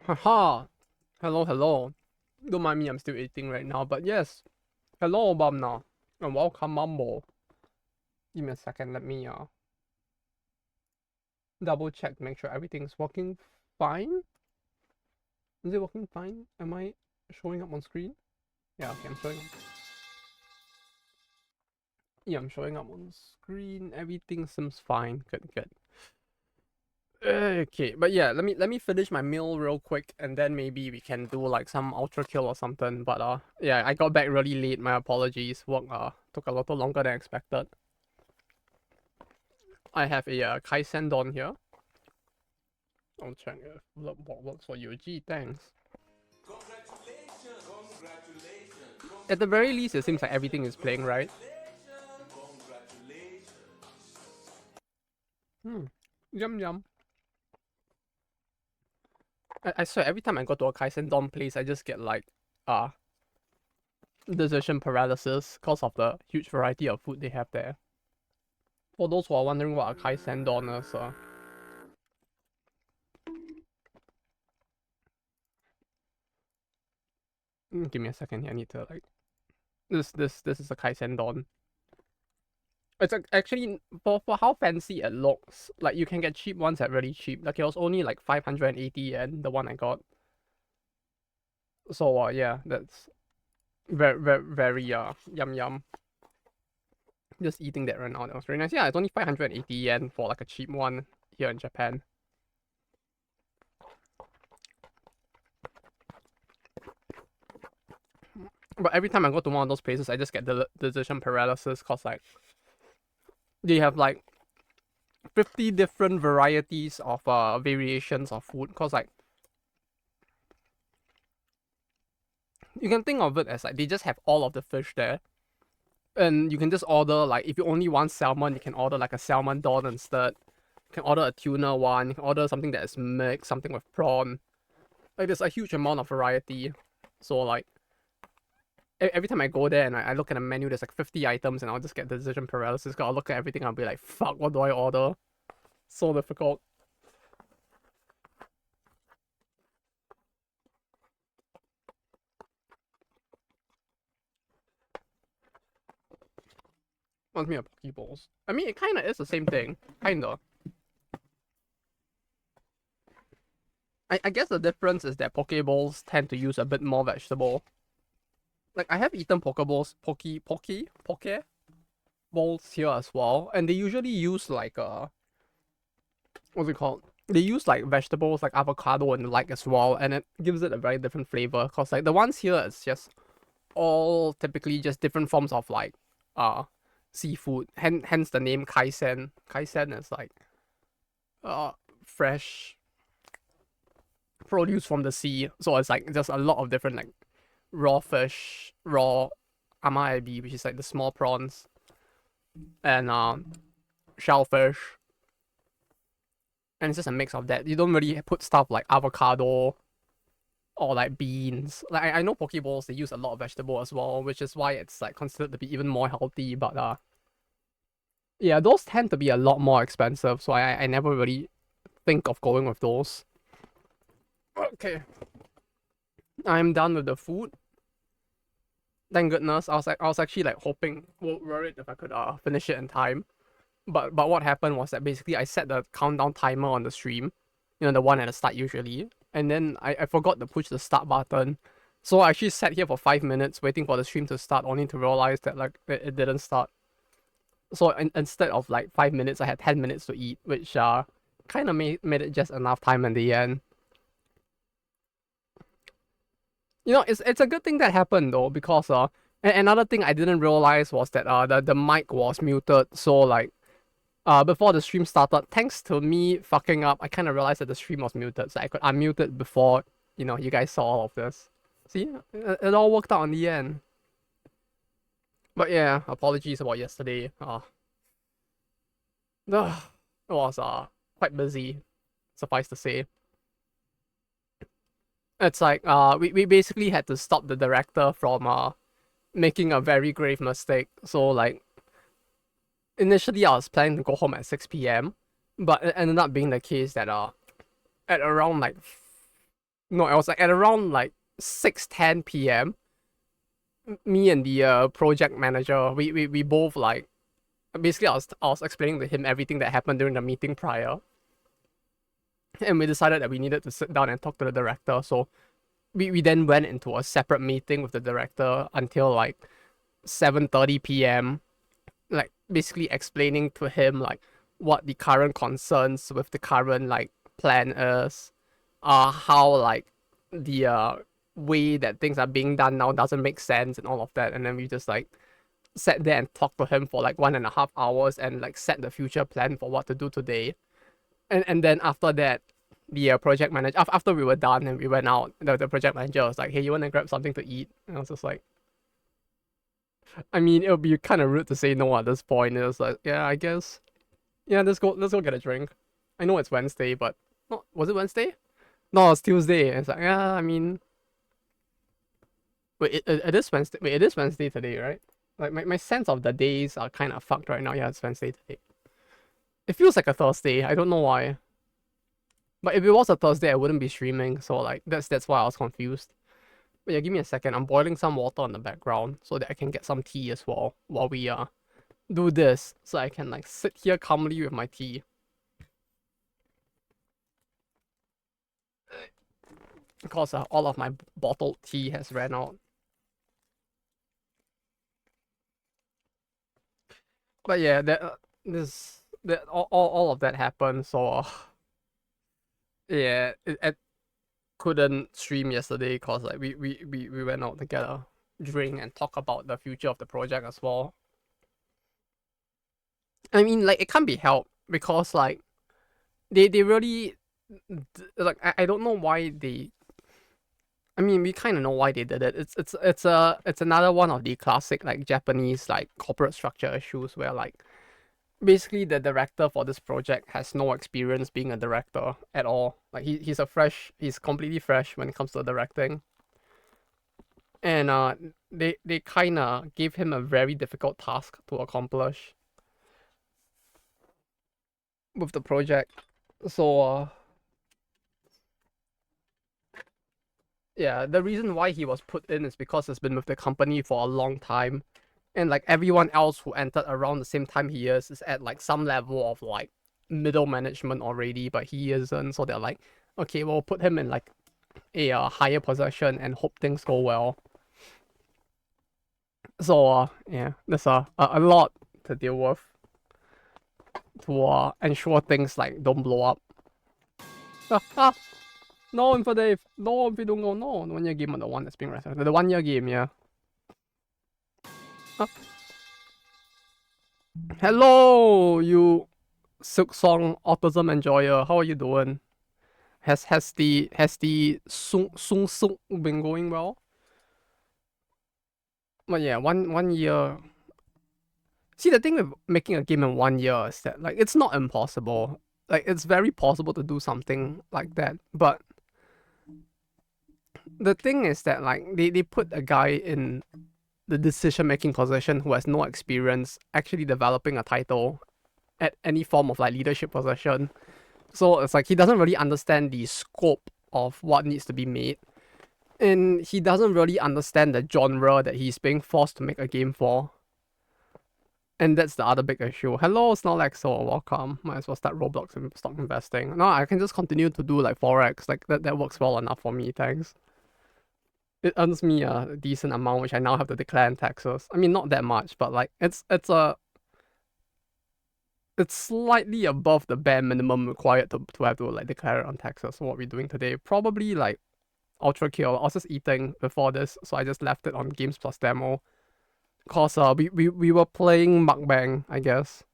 Haha! Hello, hello. Don't mind me, I'm still eating right now, but yes. Hello, Bamna. And welcome, Mambo. Give me a second, let me double check, make sure everything's working fine. Is it working fine? Am I showing up on screen? Yeah, okay, I'm showing up. Yeah, I'm showing up on screen. Everything seems fine. Good, good. Okay, but yeah, let me finish my meal real quick, and then maybe we can do like some ultra kill or something. But yeah, I got back really late. My apologies. Work took a little longer than expected. I have a Kaizen Don here. I'll check if what works for you. Gee, thanks. Congratulations! Congratulations! At the very least, it seems like everything is playing right. Congratulations! Hmm. Yum yum. I swear, every time I go to a Kaizen Don place, I just get like uh decision paralysis because of the huge variety of food they have there. For those who are wondering what a Kaizen Don is, give me a second here. I need to like this is a Kaizen Don. It's actually for how fancy it looks. Like you can get cheap ones at really cheap. Like it was only like 580 yen, the one I got. So yeah, that's very yum yum. Just eating that right now. That was very nice. Yeah, it's only 580 yen for like a cheap one here in Japan. But every time I go to one of those places, I just get the decision paralysis because like they have like 50 different varieties of variations of food. Because like you can think of it as like they just have all of the fish there, and you can just order like if you only want salmon, you can order like a salmon don instead. You can order a tuna one. You can order something that is mixed, something with prawn. Like there's a huge amount of variety. So like every time I go there and I look at the menu, there's like 50 items, and I'll just get decision paralysis. Cause I'll look at everything, and I'll be like, fuck, what do I order? So difficult. Wants me a Pokeballs. I mean, it kind of is the same thing, kinda. I guess the difference is that Pokeballs tend to use a bit more vegetable. Like I have eaten Pokeballs, Poke balls here as well, and they usually use like what's it called? They use like vegetables like avocado and the like as well, and it gives it a very different flavor. Cause like the ones here is just all typically just different forms of like seafood. Hence the name Kaisen. Kaisen is like uh fresh produce from the sea. So it's like just a lot of different like raw fish, raw amaebi, which is like the small prawns, and shellfish. And it's just a mix of that. You don't really put stuff like avocado or like beans. Like I know Pokeballs they use a lot of vegetable as well, which is why it's like considered to be even more healthy. But yeah, those tend to be a lot more expensive, so I never really think of going with those. Okay, I'm done with the food. Thank goodness. I was actually like hoping, worried if I could finish it in time. But what happened was that basically I set the countdown timer on the stream, the one at the start usually, and then I forgot to push the start button. So I actually sat here for 5 minutes waiting for the stream to start, only to realize that like it didn't start. So instead of like 5 minutes, I had 10 minutes to eat, which kind of made it just enough time in the end. It's a good thing that happened though, because another thing I didn't realize was that the mic was muted. So like before the stream started, thanks to me fucking up, I kind of realized that the stream was muted, so I could unmute it before you guys saw all of this. See, it all worked out in the end. But yeah, apologies about yesterday. It was quite busy, suffice to say. It's like we basically had to stop the director from making a very grave mistake. So like initially I was planning to go home at 6 p.m., but it ended up being the case that at around like No, it was like at around like 6:10 p.m. Me and the project manager, we both like basically I was explaining to him everything that happened during the meeting prior, and we decided that we needed to sit down and talk to the director. So we then went into a separate meeting with the director until like 7:30 p.m. Like basically explaining to him like what the current concerns with the current like plan is, how like the way that things are being done now doesn't make sense and all of that. And then we just like sat there and talked to him for like 1.5 hours and like set the future plan for what to do today. And then after that, the project manager after we were done and we went out, the project manager was like, "Hey, you want to grab something to eat?" And I was just like, I mean, it would be kind of rude to say no at this point. It was like, yeah, I guess, yeah, let's go get a drink. I know it's Wednesday, but no, was it Wednesday? No, it's Tuesday. It's like, yeah, I mean, wait, it is Wednesday. Wait, it is Wednesday today, right? Like my sense of the days are kind of fucked right now. Yeah, it's Wednesday today. It feels like a Thursday. I don't know why. But if it was a Thursday, I wouldn't be streaming. So like that's why I was confused. But yeah, give me a second. I'm boiling some water on the background so that I can get some tea as well while we do this. So I can like sit here calmly with my tea. Because all of my bottled tea has ran out. But yeah, all of that happened. So yeah, I couldn't stream yesterday because like we went out to get a drink and talk about the future of the project as well. I mean, like it can't be helped because like they really like I don't know why they. I mean, we kind of know why they did it. It's another one of the classic like Japanese like corporate structure issues where like basically the director for this project has no experience being a director at all. Like he's completely fresh when it comes to directing. And they kind of gave him a very difficult task to accomplish with the project. So yeah, the reason why he was put in is because he's been with the company for a long time. And like everyone else who entered around the same time he is at like some level of like middle management already, but he isn't. So they're like, okay, we'll put him in like a higher position and hope things go well. So yeah, there's a lot to deal with to ensure things like don't blow up. No, Info Dave. No, if you don't go, no. The 1 year game on the one that's being resurrected. The 1 year game, yeah. Hello, you Silksong autism enjoyer. How are you doing? Has the sung sung been going well? But yeah, one year. See, the thing with making a game in 1 year is that like it's not impossible. Like it's very possible to do something like that. But the thing is that like they put a guy in the decision making position who has no experience actually developing a title at any form of like leadership position. So it's like he doesn't really understand the scope of what needs to be made. And he doesn't really understand the genre that he's being forced to make a game for. And that's the other big issue. Hello, Snorlaxo, welcome. Might as well start Roblox and stock investing. No, I can just continue to do like Forex. Like that works well enough for me, thanks. It earns me a decent amount, which I now have to declare in taxes. I mean, not that much, but like it's slightly above the bare minimum required to have to like declare it on taxes. So what we're doing today, probably like Ultra Kill. I was just eating before this, so I just left it on Games Plus Demo. Cause we were playing Mukbang, I guess,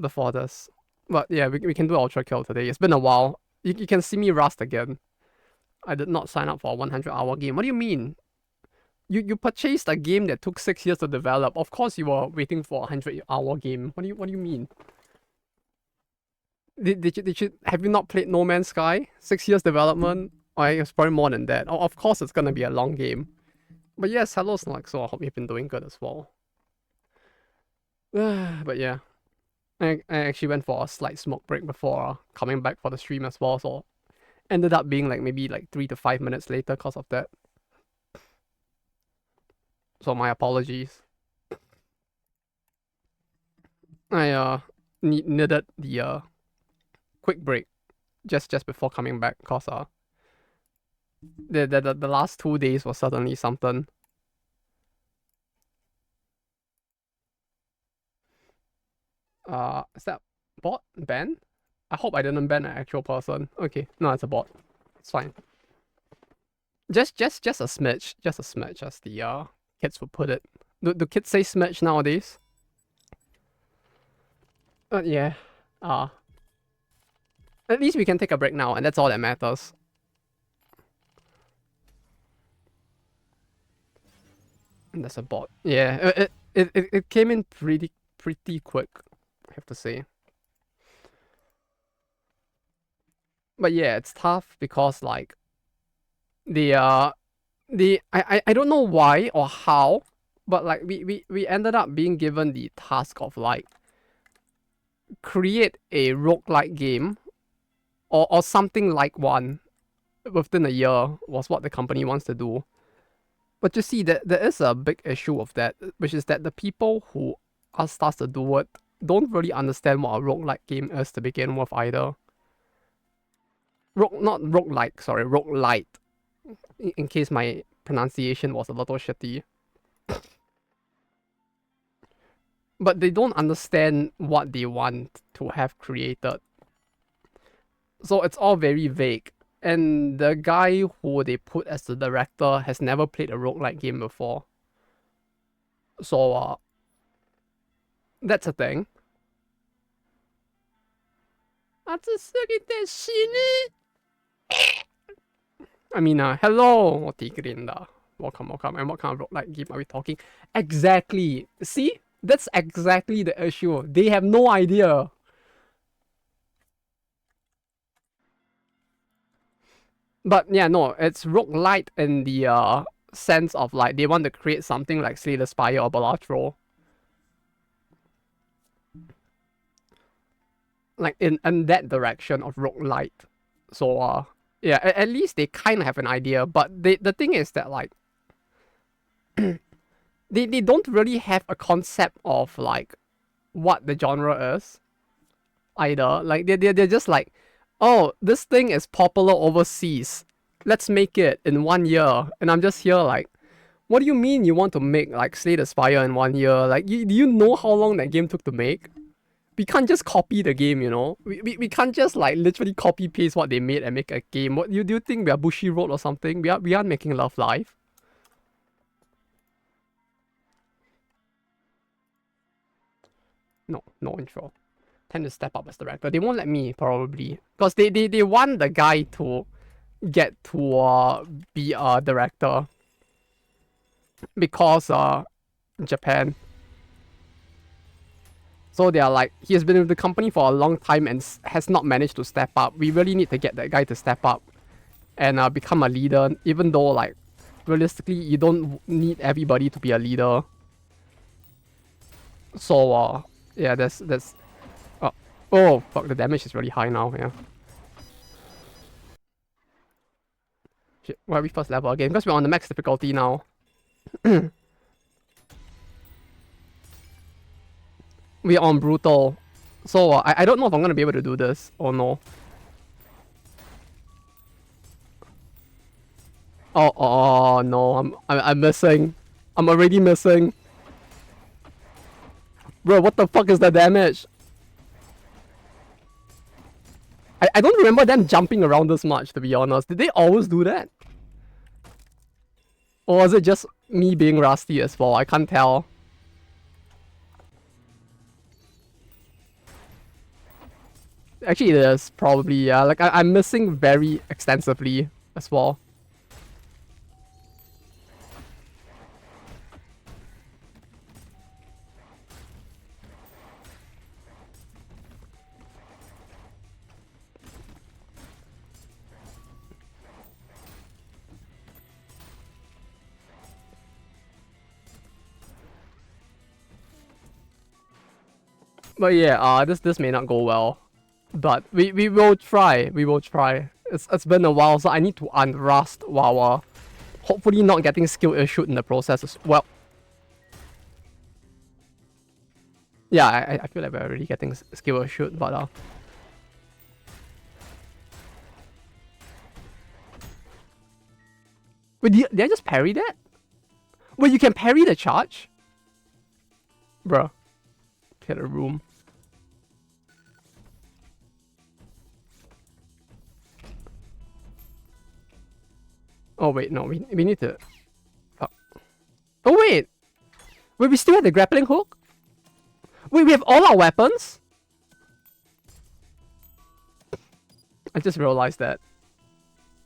before this. But yeah, we can do Ultra Kill today. It's been a while. You can see me rust again. I did not sign up for a 100-hour game. What do you mean? You purchased a game that took 6 years to develop. Of course you were waiting for a 100-hour game. What do you mean? Did you have you not played No Man's Sky? 6 years development? Or it's probably more than that. Of course it's gonna be a long game. But yes, hello Snark, so I hope you've been doing good as well. But yeah. I actually went for a slight smoke break before coming back for the stream as well, so ended up being like maybe like 3 to 5 minutes later because of that. So my apologies. I needed the quick break just before coming back because the last 2 days was certainly something. Is that bot ban? I hope I didn't ban an actual person. Okay, no, it's a bot. It's fine. Just a smidge, as the kids would put it. Do kids say smidge nowadays? But yeah, at least we can take a break now, and that's all that matters. And that's a bot. Yeah, it came in pretty quick, I have to say. But yeah, it's tough because like I don't know why or how, but like we ended up being given the task of like create a roguelike game or something like one within a year was what the company wants to do. But you see that there is a big issue of that, which is that the people who asked us to do it don't really understand what a roguelike game is to begin with either. Roguelite. In case my pronunciation was a little shitty. But they don't understand what they want to have created. So it's all very vague. And the guy who they put as the director has never played a roguelike game before. So that's a thing. I mean, hello, Tigrinda. Welcome. And what kind of roguelike game are we talking? Exactly. See? That's exactly the issue. They have no idea. But yeah, no, it's roguelite in the sense of like they want to create something like Slay the Spire or Balatro. Like in that direction of roguelite. So yeah, at least they kind of have an idea, but the thing is that like they don't really have a concept of like what the genre is either. Like they're just like, oh, this thing is popular overseas. Let's make it in 1 year. And I'm just here like, what do you mean you want to make like Slay the Spire in 1 year? Like, do you know how long that game took to make? We can't just copy the game, you know? We can't just like literally copy paste what they made and make a game. What do you think we are Bushiroad or something? We aren't making Love Live. No intro. Tend to step up as director. They won't let me probably. Because they want the guy to get to be a director. Because Japan. So they are like, he has been with the company for a long time and has not managed to step up. We really need to get that guy to step up and become a leader, even though like realistically you don't need everybody to be a leader. So yeah, that's oh fuck, the damage is really high now. Yeah. Shit, why are we first level again? Because we're on the max difficulty now. We're on brutal. So I don't know if I'm gonna be able to do this or no. Oh no, I'm missing. I'm already missing. Bro, what the fuck is the damage? I don't remember them jumping around this much, to be honest. Did they always do that? Or was it just me being rusty as well? I can't tell. Actually, it is probably, yeah. Like, I'm missing very extensively as well. But yeah, this may not go well. But we will try. We will try. It's been a while, so I need to unrust while hopefully not getting skill issued in the process as well. Yeah, I feel like we're already getting skill issued, but wait, did I just parry that? Wait, you can parry the charge? Bruh. Get a room. Oh wait, no, we need to... Oh wait! Wait, we still have the grappling hook? Wait, we have all our weapons? I just realized that.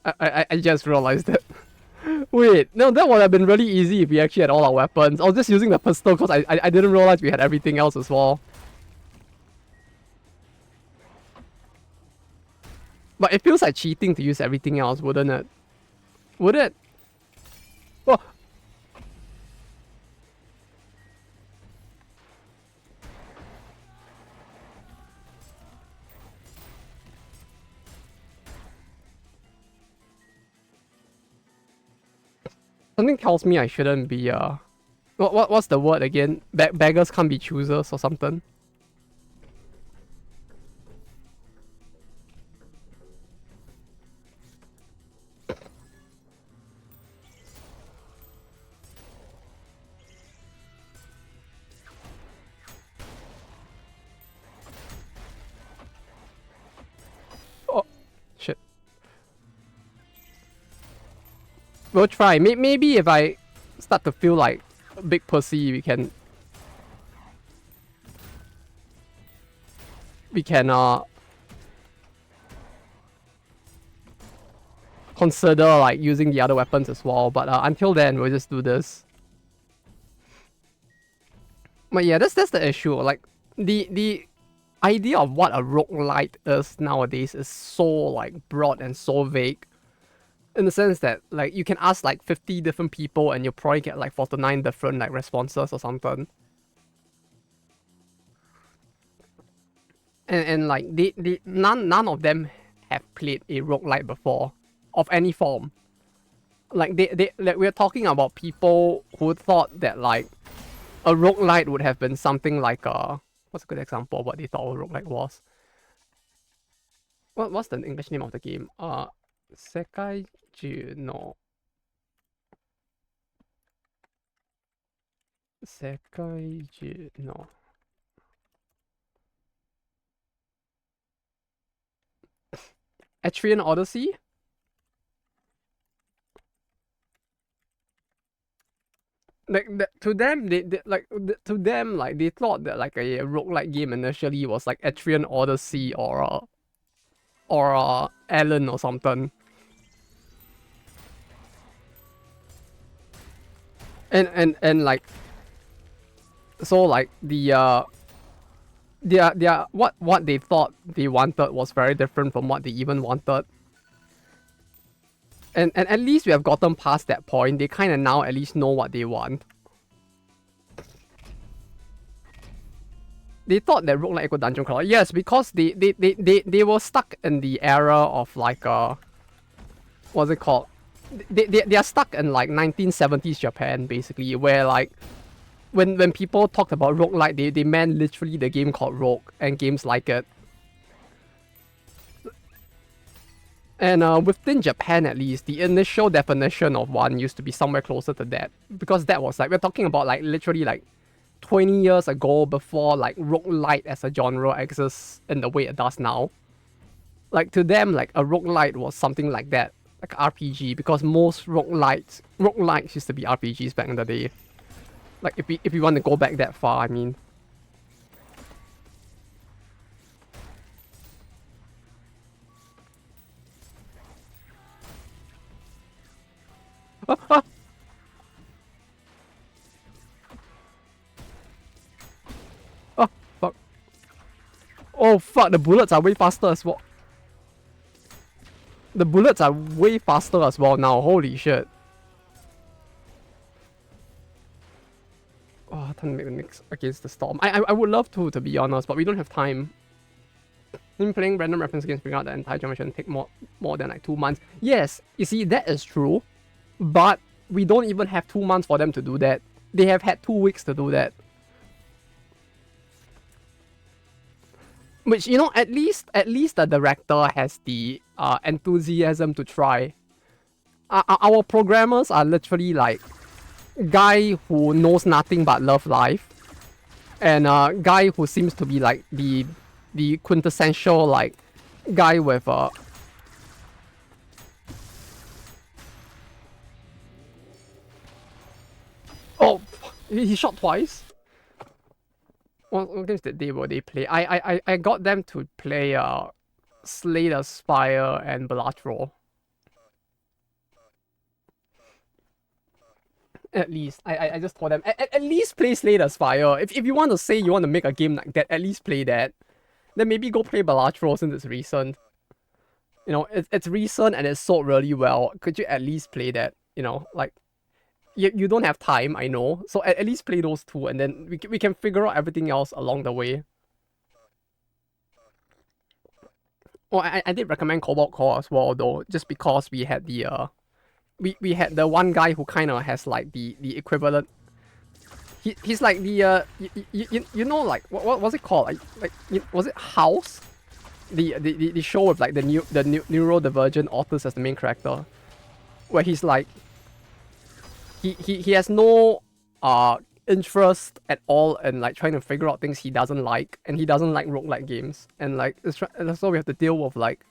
I just realized that. Wait, no, that would have been really easy if we actually had all our weapons. I was just using the pistol because I didn't realize we had everything else as well. But it feels like cheating to use everything else, wouldn't it? Would it? Well, something tells me I shouldn't be what's the word again? Beggars can't be choosers or something. Oh shit. We'll try. Maybe if I start to feel like a big pussy, we can consider like using the other weapons as well. But until then, we'll just do this. But yeah, that's the issue. Like the idea of what a roguelite is nowadays is so like broad and so vague. In the sense that like you can ask like 50 different people and you'll probably get like 49 different like responses or something. And like none of them have played a roguelite before of any form. Like like we're talking about people who thought that like a roguelite would have been something like what's a good example of what they thought a roguelite was? What's the English name of the game? Sekaiju no. Sekaiju no. Etrian Odyssey? Like to them, they thought that like a roguelike game initially was like Etrian Odyssey or Alan or something. And like so like their what they thought they wanted was very different from what they even wanted. And at least we have gotten past that point. They kind of now at least know what they want. They thought that roguelike equal dungeon crawler. Yes, because they were stuck in the era of like what's it called? They are stuck in like 1970s Japan basically, where like when people talked about roguelike, they meant literally the game called Rogue and games like it. And within Japan at least, the initial definition of one used to be somewhere closer to that. Because that was like, we're talking about like literally like 20 years ago before like roguelite as a genre exists in the way it does now. Like to them, like a roguelite was something like that, like RPG, because most roguelites used to be RPGs back in the day. Like if we want to go back that far, I mean. Oh fuck. Oh fuck, the bullets are way faster as well. The bullets are way faster as well now, holy shit. Oh, time to make the mix against the storm. I would love to be honest, but we don't have time. In playing random reference games, figuring out the entire generation take more than like 2 months. Yes, you see, that is true. But we don't even have 2 months for them to do that. They have had 2 weeks to do that. Which, you know, at least the director has the enthusiasm to try. Our programmers are literally like guy who knows nothing but love life, and a guy who seems to be like the quintessential like guy with oh, he shot twice. What games did they play? I got them to play Slay the Spire and Balatro. At least I just told them at least play Slay the Spire. If you want to say you want to make a game like that, at least play that. Then maybe go play Balatro since it's recent. You know, it's recent and it's sold really well. Could you at least play that? You know, like you don't have time, I know. So at least play those two, and then we can figure out everything else along the way. Oh, I did recommend Cobalt Core as well, though, just because we had the we had the one guy who kind of has like the equivalent. He's like the you know, like what was it called, was it House, the show with like the neurodivergent authors as the main character, where he's like he has no interest at all in like trying to figure out things he doesn't like, and he doesn't like roguelike games, and like and so we have to deal with like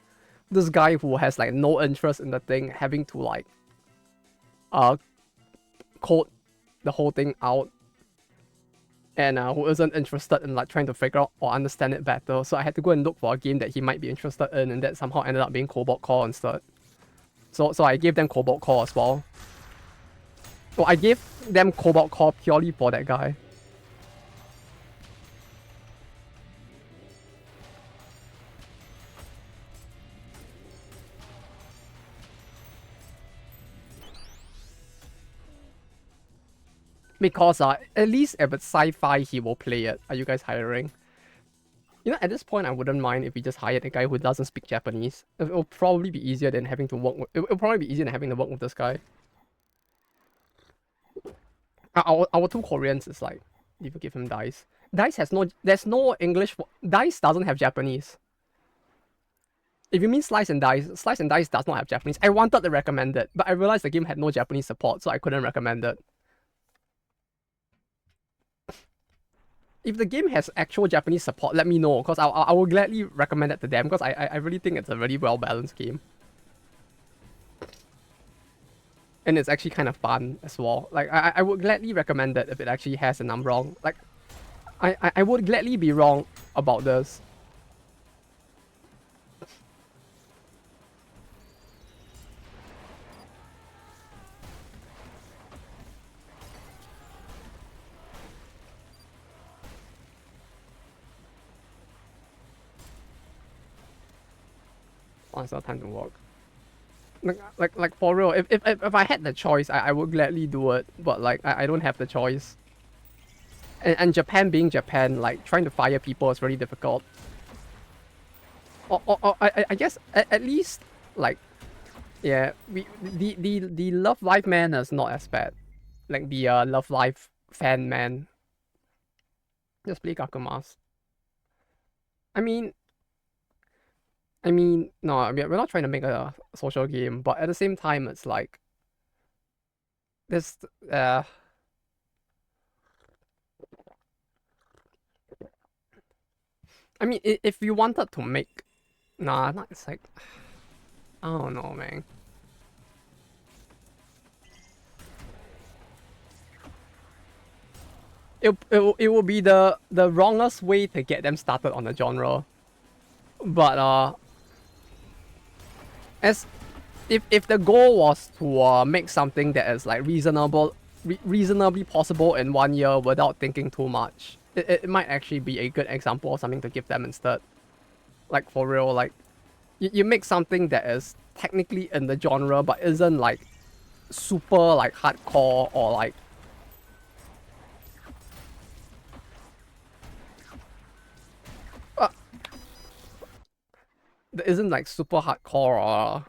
this guy who has like no interest in the thing having to like code the whole thing out, and who isn't interested in like trying to figure out or understand it better. So I had to go and look for a game that he might be interested in, and that somehow ended up being Cobalt Core instead. So I gave them Cobalt Core as well. Well, I gave them Cobalt Core purely for that guy. Because at least if it's sci-fi, he will play it. Are you guys hiring? You know, at this point, I wouldn't mind if we just hired a guy who doesn't speak Japanese. It'll probably be easier than having to work with. It'll probably be easier than having to work with this guy. Our two Koreans is like, if you give him Dice. Dice has no, there's no English. Dice doesn't have Japanese. If you mean Slice and Dice does not have Japanese. I wanted to recommend it, but I realized the game had no Japanese support, so I couldn't recommend it. If the game has actual Japanese support, let me know, because I will gladly recommend it to them, because I really think it's a really well-balanced game. And it's actually kind of fun as well. Like, I would gladly recommend it if it actually has, and I'm wrong. Like, I would gladly be wrong about this. Oh, it's not time to work. Like for real, if I had the choice, I would gladly do it, but like I don't have the choice. And Japan being Japan, like trying to fire people is really difficult. Or I guess at least like, yeah, the Love Live man is not as bad. Like the Love Live fan man. Just play Gakumas. I mean, no, we're not trying to make a social game, but at the same time, it's like this. I mean, if you wanted to make, nah, not, it's like, I don't know, man. It will be the wrongest way to get them started on the genre, but as if the goal was to make something that is like reasonably possible in 1 year without thinking too much, it might actually be a good example of something to give them instead. Like for real, like you make something that is technically in the genre but isn't like super like hardcore or like that isn't like super hardcore or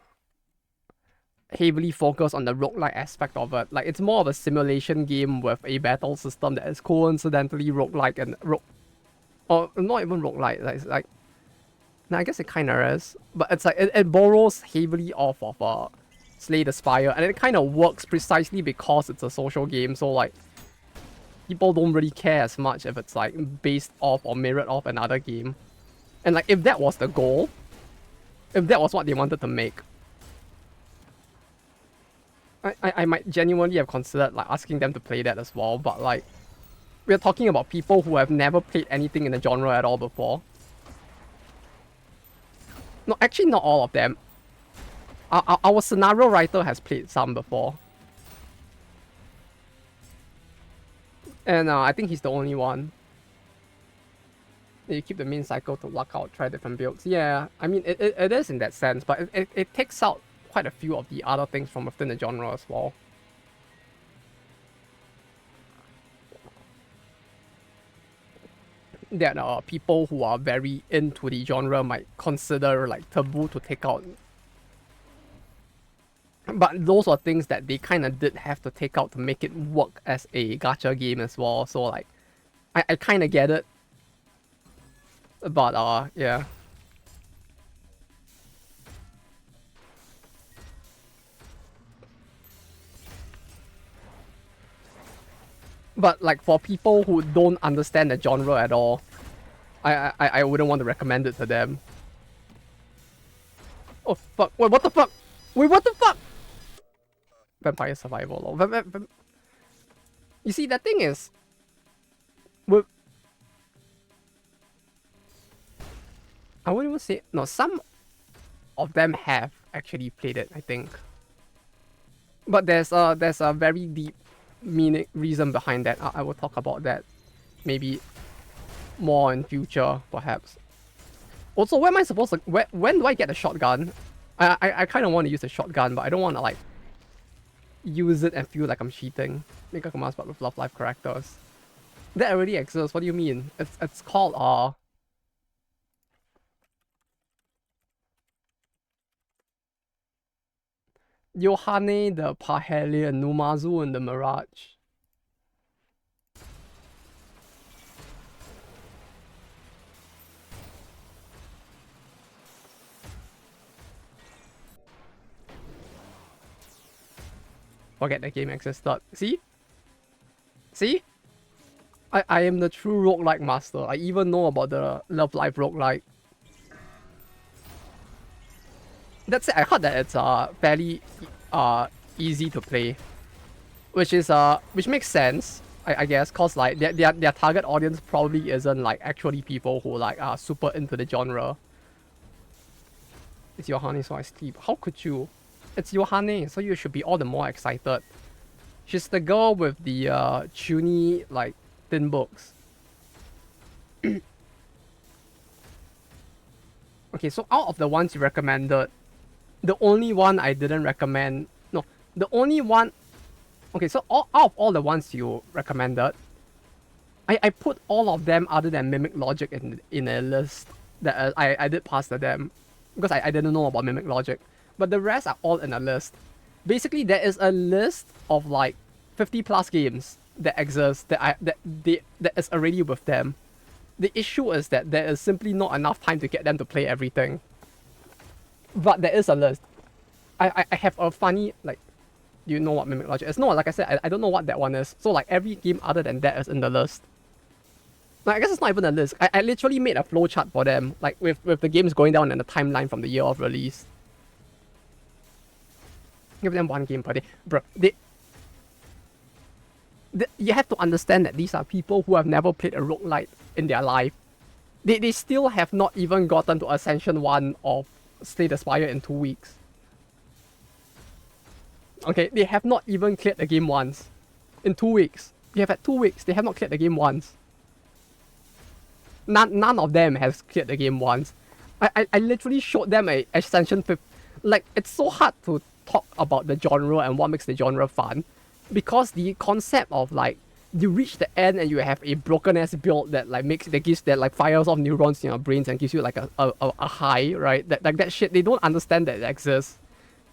heavily focused on the roguelike aspect of it. Like it's more of a simulation game with a battle system that is coincidentally roguelike and or not even roguelike. Like it's like no, I guess it kinda is. But it's like it borrows heavily off of Slay the Spire, and it kinda works precisely because it's a social game, so like people don't really care as much if it's like based off or mirrored off another game. And like if that was the goal, if that was what they wanted to make, I might genuinely have considered like asking them to play that as well, but like we're talking about people who have never played anything in the genre at all before. No, actually not all of them. Our scenario writer has played some before. And I think he's the only one. You keep the main cycle to luck out, try different builds. Yeah, I mean, it is in that sense, but it takes out quite a few of the other things from within the genre as well. That people who are very into the genre might consider like taboo to take out. But those are things that they kind of did have to take out to make it work as a gacha game as well. So like, I kind of get it. But yeah. But like for people who don't understand the genre at all, I wouldn't want to recommend it to them. Oh fuck! Wait, what the fuck? Wait, what the fuck? Vampire survival. You see, the thing is, with I wouldn't even say no. Some of them have actually played it, I think. But there's a very deep meaning reason behind that. I will talk about that maybe more in future, perhaps. Also, where am I supposed to? When do I get a shotgun? I kind of want to use a shotgun, but I don't want to like use it and feel like I'm cheating. Make a command spot with Love Life characters. That already exists. What do you mean? It's called Yohane the Parhelion, Numazu and the Mirage. Forget the game existed. See? See? I am the true roguelike master. I even know about the Love Life roguelike. That's it. I heard that it's fairly easy to play, which makes sense. I guess cause like their target audience probably isn't like actually people who like are super into the genre. It's Yohane, so I sleep. How could you? It's Yohane, so you should be all the more excited. She's the girl with the chuny like thin books. Okay, so out of the ones you recommended, the only one I didn't recommend. No, the only one. Okay, so out of all the ones you recommended, I put all of them other than Mimic Logic in a list that I did pass to them because I didn't know about Mimic Logic, but the rest are all in a list. Basically, there is a list of like 50 plus games that exist that is already with them. The issue is that there is simply not enough time to get them to play everything. But there is a list. I have a funny like. Do you know what Mimic Logic is? No, like I said, I don't know what that one is. So like every game other than that is in the list. Like, I guess it's not even a list. I literally made a flowchart for them, like with the games going down and the timeline from the year of release. Give them one game per day. Bro, you have to understand that these are people who have never played a roguelite in their life. They still have not even gotten to Ascension 1 of Slay the Spire in 2 weeks. Okay, they have not even cleared the game once. In 2 weeks. They have had 2 weeks, they have not cleared the game once. None of them has cleared the game once. I literally showed them a Ascension 5. Like, it's so hard to talk about the genre and what makes the genre fun. Because the concept of, like, you reach the end and you have a broken ass build that like fires off neurons in your brains and gives you like a high, right? That like that shit, they don't understand that it exists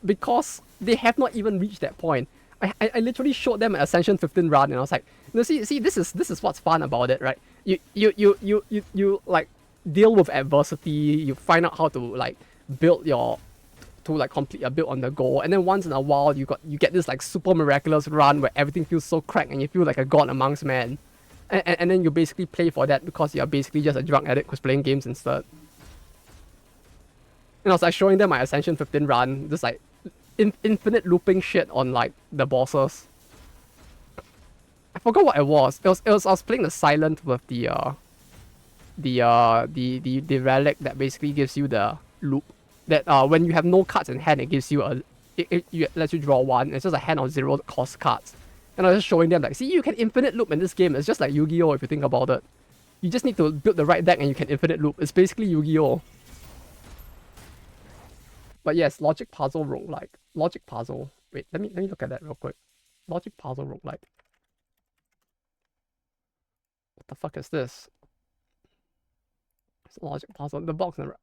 because they have not even reached that point. I literally showed them an Ascension 15 run and I was like, no, see, this is what's fun about it, right? You like deal with adversity, you find out how to like build your to like complete a build on the go, and then once in a while you get this like super miraculous run where everything feels so cracked and you feel like a god amongst men, and then you basically play for that because you're basically just a drunk addict who's playing games instead. And I was like showing them my Ascension 15 run, just like infinite looping shit on like the bosses. I forgot what it was. I was playing the silent with the relic that basically gives you the loop. That when you have no cards in hand, it gives you it lets you draw one. It's just a hand of 0 cost cards. And I was just showing them like, see, you can infinite loop in this game. It's just like Yu-Gi-Oh! If you think about it. You just need to build the right deck and you can infinite loop. It's basically Yu-Gi-Oh! But yes, logic puzzle roguelike. Logic puzzle. Wait, let me look at that real quick. Logic puzzle roguelike. What the fuck is this? It's a logic puzzle. The box number.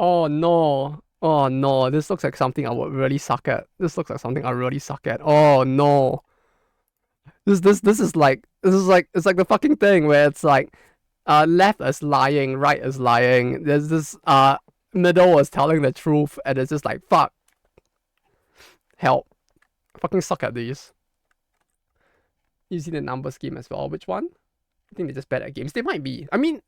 Oh no. Oh no. This looks like something I would really suck at. This looks like something I really suck at. Oh no. This is like it's like the fucking thing where it's like left is lying, right is lying. There's this middle is telling the truth, and it's just like fuck. Help. I fucking suck at these. You see the number scheme as well. Which one? I think they're just bad at games. They might be. I mean,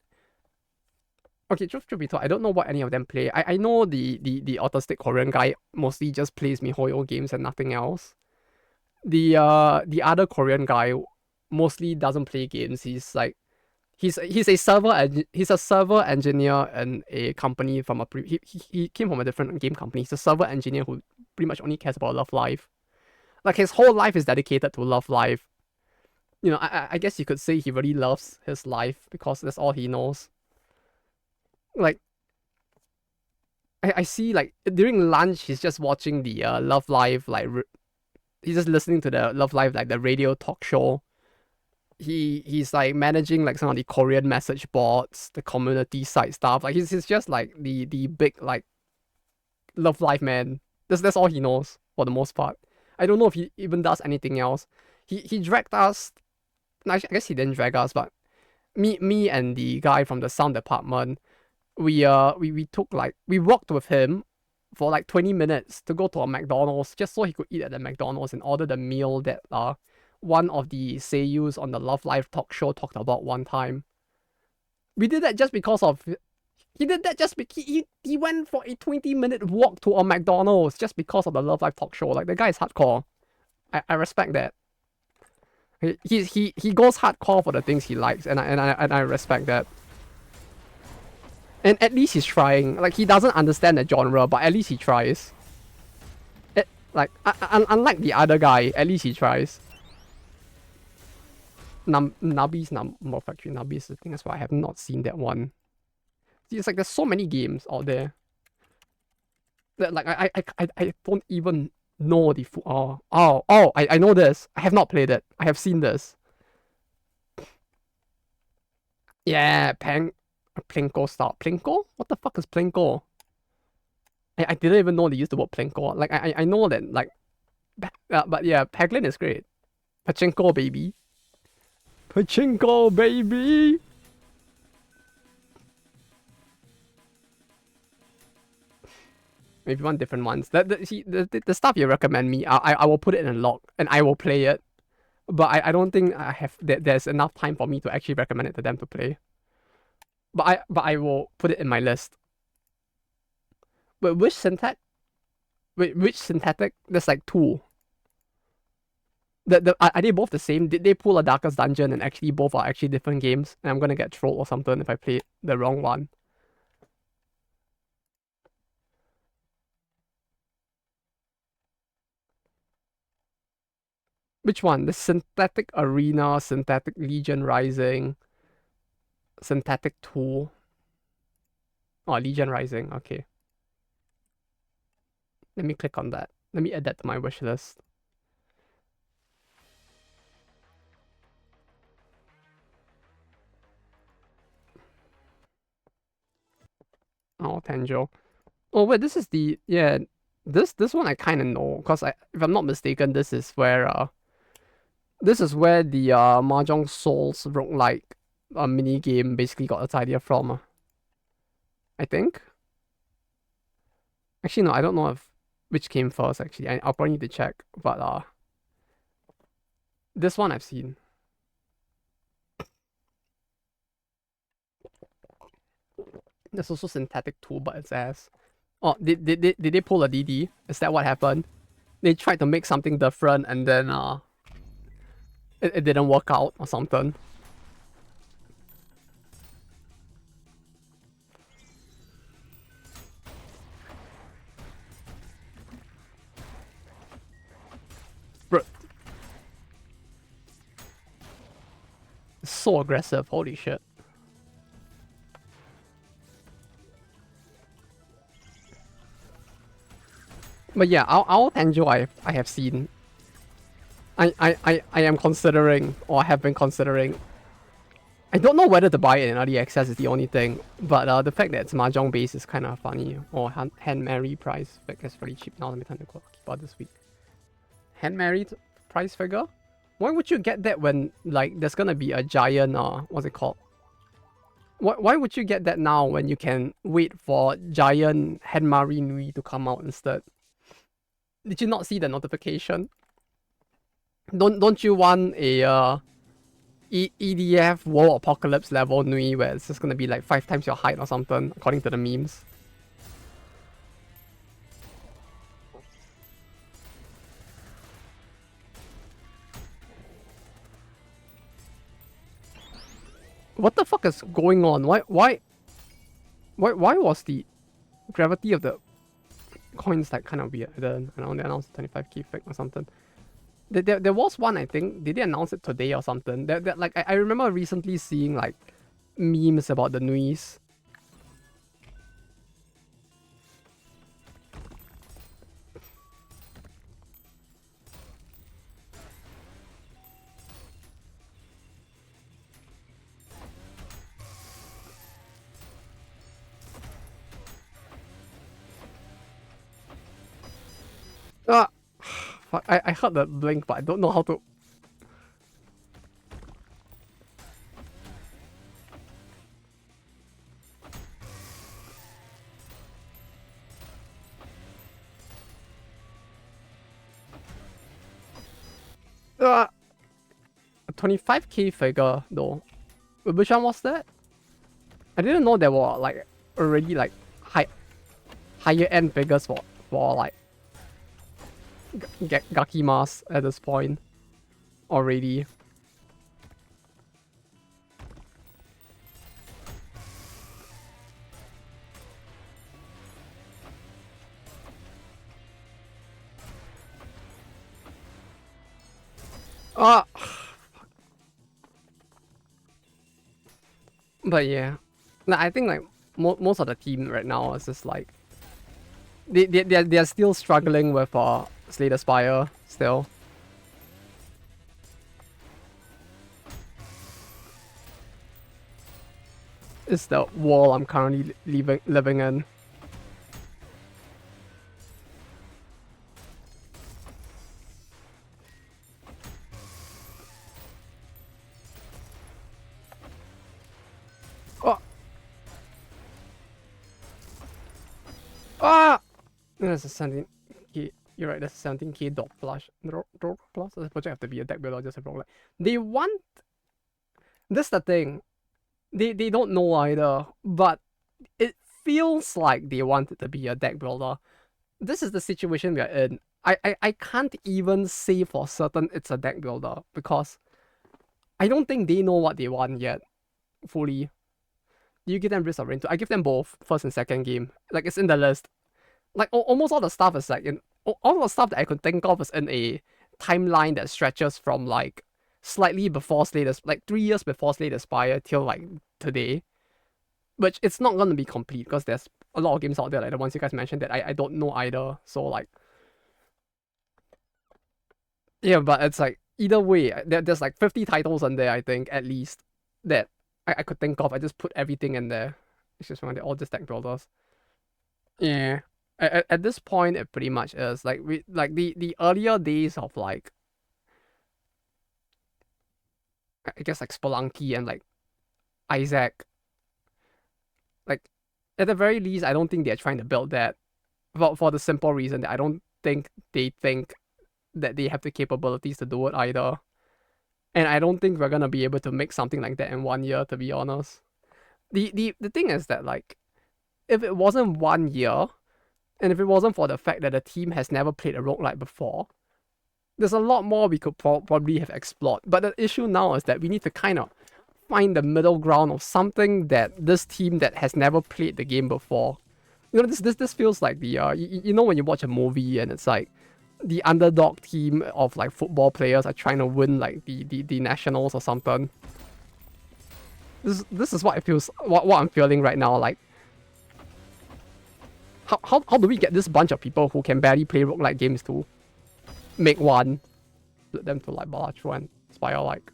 okay, truth be told, I don't know what any of them play. I know the autistic Korean guy mostly just plays MiHoYo games and nothing else. The other Korean guy mostly doesn't play games. He's like he's a server engineer in a company from he came from a different game company. He's a server engineer who pretty much only cares about Love Live. Like his whole life is dedicated to Love Live. You know, I guess you could say he really loves his life because that's all he knows. Like I see like during lunch he's just watching the Love Live like he's just listening to the Love Live like the radio talk show. He's like managing like some of the Korean message boards, the community site stuff. Like he's just like the big like Love Live man. That's all he knows for the most part. I don't know if he even does anything else. He dragged us. I guess he didn't drag us, but me and the guy from the sound department, we took like we walked with him for like 20 minutes to go to a McDonald's just so he could eat at the McDonald's and order the meal that one of the seiyus on the Love Live talk show talked about one time. We did that just because of he did that just because he went for a 20-minute walk to a McDonald's just because of the Love Live talk show. Like the guy is hardcore. I respect that. He goes hardcore for the things he likes, and I respect that. And at least he's trying. Like he doesn't understand the genre, but at least he tries. Unlike the other guy, at least he tries. Nabi's Number Factory. Nabi's the thing. That's why I have not seen that one. See, it's like there's so many games out there that like I don't even know the I know this. I have not played it. I have seen this. Yeah, Plinko style. Plinko? What the fuck is Plinko? I didn't even know they used the word Plinko. Like I know that like but yeah, Peglin is great. Pachinko baby. Pachinko baby. Maybe one different ones. The stuff you recommend me, I will put it in a log and I will play it. But I don't think I have there's enough time for me to actually recommend it to them to play. But I will put it in my list. But which syntax? Wait, which syntactic? There's like two. Are they both the same? Did they pull a Darkest Dungeon and actually both are actually different games? And I'm gonna get trolled or something if I play the wrong one. Which one? The Synthetic Arena, Synthetic Legion Rising, Synthetic 2. Oh, Legion Rising, okay. Let me click on that. Let me add that to my wish list. Oh, Tanjo. Oh wait, this is the yeah. This one I kind of know because if I'm not mistaken, this is where the Mahjong Souls roguelike mini game basically got its idea from. I think. Actually, no, I don't know if which came first. Actually, I'll probably need to check. But this one I've seen. There's also synthetic too, but it's ass. Oh, did they pull a DD? Is that what happened? They tried to make something different and then it didn't work out or something. Bro, so aggressive. Holy shit. But yeah, our Tanjo I have seen. I am considering or have been considering. I don't know whether to buy it in early access is the only thing, but the fact that it's mahjong based is kind of funny. Or hand Mary price figure is very cheap now. Let me turn the keep this week. Hand Mary price figure. Why would you get that when like there's gonna be a giant what's it called? Why would you get that now when you can wait for giant Henmari Nui to come out instead? Did you not see the notification? Don't you want a EDF World Apocalypse level Nui where it's just gonna be like 5 times your height or something, according to the memes? What the fuck is going on? Why was the gravity of the coins like kind of weird? I don't know, they announced 25k fake or something. There was one, I think. Did they announce it today or something? Like I remember recently seeing like memes about the Nuis. Fuck, I heard the blink, but I don't know how to. A 25k figure though. Which one was that? I didn't know there were like already like higher end figures for like Gakimas at this point already. But yeah, like, I think like most of the team right now is just like they're still struggling with Slay the Spire still. It's the wall I'm currently living in. There's a 17k. You're right. There's a 17k dog plus. Dog plus. Does the project have to be a deck builder or just a roguelike? They want. This the thing. They don't know either, but it feels like they want it to be a deck builder. This is the situation we are in. I can't even say for certain it's a deck builder because I don't think they know what they want yet fully. Do you give them Risk of Rain too? I give them both first and second game. Like it's in the list. Like almost all the stuff is like in all the stuff that I could think of is in a timeline that stretches from like slightly before like 3 years before Slay the Spire till like today. Which it's not gonna be complete because there's a lot of games out there like the ones you guys mentioned that I don't know either. So like yeah, but it's like either way, there's like 50 titles in there, I think, at least, that I could think of. I just put everything in there. It's just one, they're all just deck builders. Yeah. At this point, it pretty much is like the earlier days of like I guess like Spelunky and like Isaac. Like at the very least, I don't think they're trying to build that for the simple reason that I don't think they think that they have the capabilities to do it either. And I don't think we're gonna be able to make something like that in 1 year, to be honest. The thing is that like if it wasn't 1 year, and if it wasn't for the fact that the team has never played a roguelike before, there's a lot more we could probably have explored. But the issue now is that we need to kind of find the middle ground of something that this team that has never played the game before. You know, this feels like the you know when you watch a movie and it's like the underdog team of like football players are trying to win like the nationals or something. This is what it feels what I'm feeling right now. Like how do we get this bunch of people who can barely play roguelike games to make one? Split them to like Balatro and Spire like.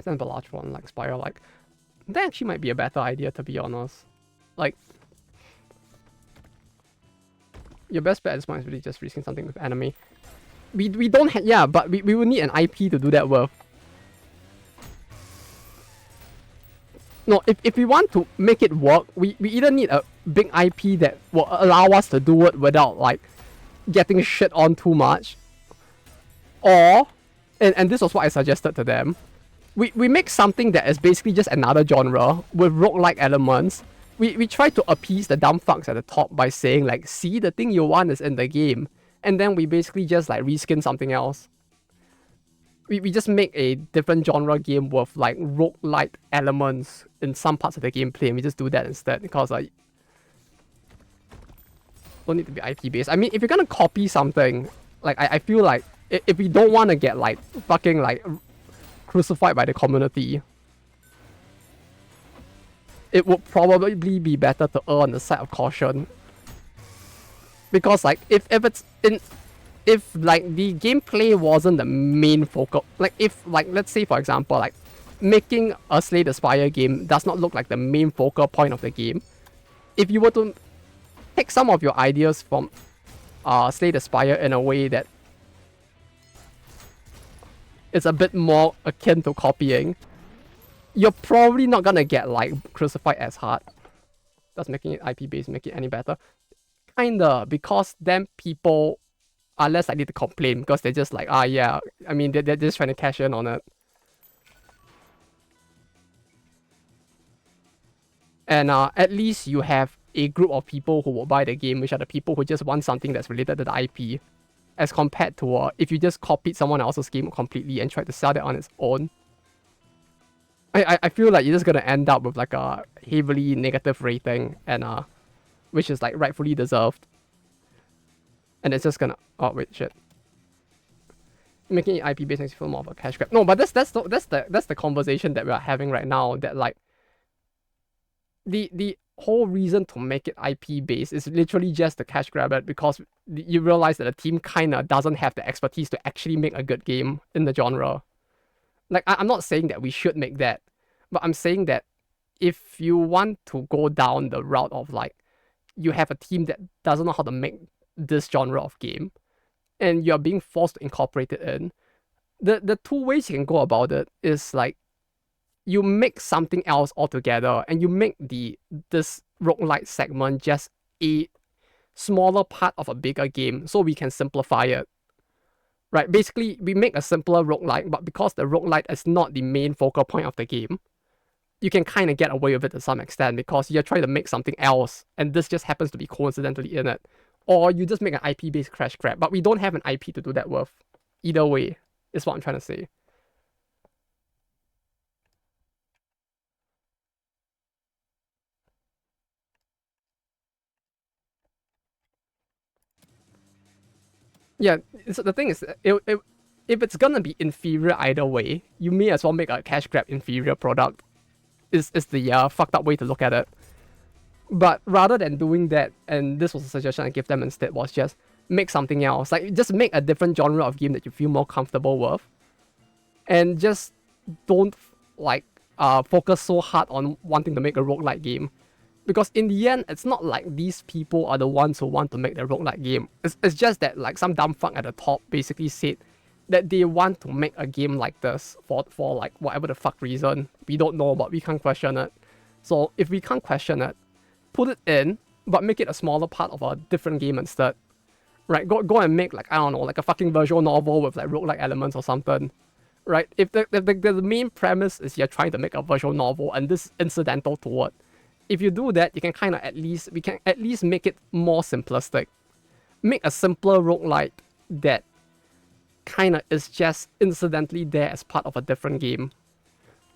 Then Balatro and like Spire like. That actually might be a better idea, to be honest. Like your best bet at this point is really just risking something with enemy. We don't have, yeah, but we will need an IP to do that with. No, if we want to make it work, we either need a big IP that will allow us to do it without like getting shit on too much. Or and this was what I suggested to them. We make something that is basically just another genre with roguelike elements. We try to appease the dumb fucks at the top by saying like, see, the thing you want is in the game. And then we basically just like reskin something else. We just make a different genre game with like roguelike elements in some parts of the gameplay, and we just do that instead because like don't need to be IP based. I mean, if you're gonna copy something, like I feel like if we don't want to get like fucking like crucified by the community, it would probably be better to err on the side of caution. Because like if it's in if like the gameplay wasn't the main focal, like if like let's say for example like making a Slay the Spire game does not look like the main focal point of the game. If you were to take some of your ideas from Slay the Spire in a way that it's a bit more akin to copying, you're probably not gonna get like crucified as hard. Does making it IP based make it any better? Kinda, because then people are less likely to complain because they're just like, yeah, I mean, they're just trying to cash in on it. And at least you have a group of people who will buy the game, which are the people who just want something that's related to the IP, as compared to if you just copied someone else's game completely and tried to sell it on its own. I feel like you're just gonna end up with like a heavily negative rating, and which is like rightfully deserved. And it's just gonna wait, shit. Making it IP based makes you feel more of a cash grab. No, but that's the conversation that we are having right now. That like the whole reason to make it IP based is literally just to cash grab it, because you realize that the team kinda doesn't have the expertise to actually make a good game in the genre. Like I'm not saying that we should make that, but I'm saying that if you want to go down the route of like you have a team that doesn't know how to make this genre of game, and you're being forced to incorporate it in, the two ways you can go about it is like you make something else altogether, and you make this roguelike segment just a smaller part of a bigger game so we can simplify it. Right? Basically, we make a simpler roguelike, but because the roguelike is not the main focal point of the game, you can kind of get away with it to some extent because you're trying to make something else, and this just happens to be coincidentally in it. Or you just make an IP-based crash grab, but we don't have an IP to do that with. Either way, is what I'm trying to say. Yeah, so the thing is, if it's gonna be inferior either way, you may as well make a cash grab inferior product. Is the fucked up way to look at it. But rather than doing that, and this was a suggestion I gave them instead, was just make something else. Like just make a different genre of game that you feel more comfortable with, and just don't like focus so hard on wanting to make a roguelike game. Because in the end, it's not like these people are the ones who want to make the roguelike game. It's just that like some dumb fuck at the top basically said that they want to make a game like this for like whatever the fuck reason. We don't know, but we can't question it. So if we can't question it, put it in, but make it a smaller part of a different game instead. Right? Go and make like, I don't know, like a fucking visual novel with like roguelike elements or something. Right? If the main premise is you're trying to make a visual novel and this is incidental to it, if you do that, you can kind of we can at least make it more simplistic. Make a simpler roguelike that kind of is just incidentally there as part of a different game.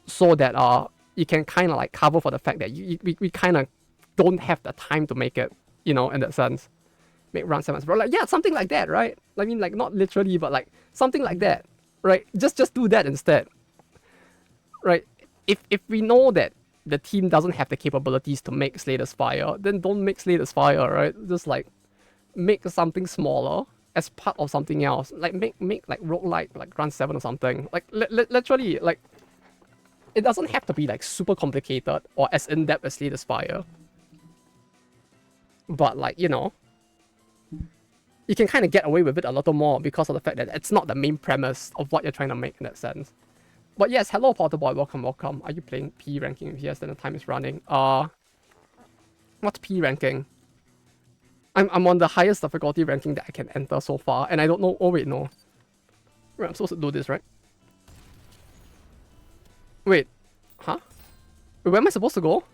So that you can kind of like cover for the fact that we kind of don't have the time to make it, you know, in that sense. Make Run 7 as bro. Like, yeah, something like that, right? I mean, like, not literally, but like something like that, right? Just do that instead, right? If we know that the team doesn't have the capabilities to make Slay the Spire, then don't make Slay the Spire, right? Just like make something smaller as part of something else. Like make like roguelike, like Run 7 or something. Like literally, like it doesn't have to be like super complicated or as in-depth as Slay the Spire. But like, you know, you can kind of get away with it a little more because of the fact that it's not the main premise of what you're trying to make in that sense. But yes, hello Potterboy, welcome. Are you playing P ranking? Yes, then the time is running. What's P ranking? I'm on the highest difficulty ranking that I can enter so far, and I don't know. Oh wait, no. Right, I'm supposed to do this, right? Wait, huh? Wait, where am I supposed to go?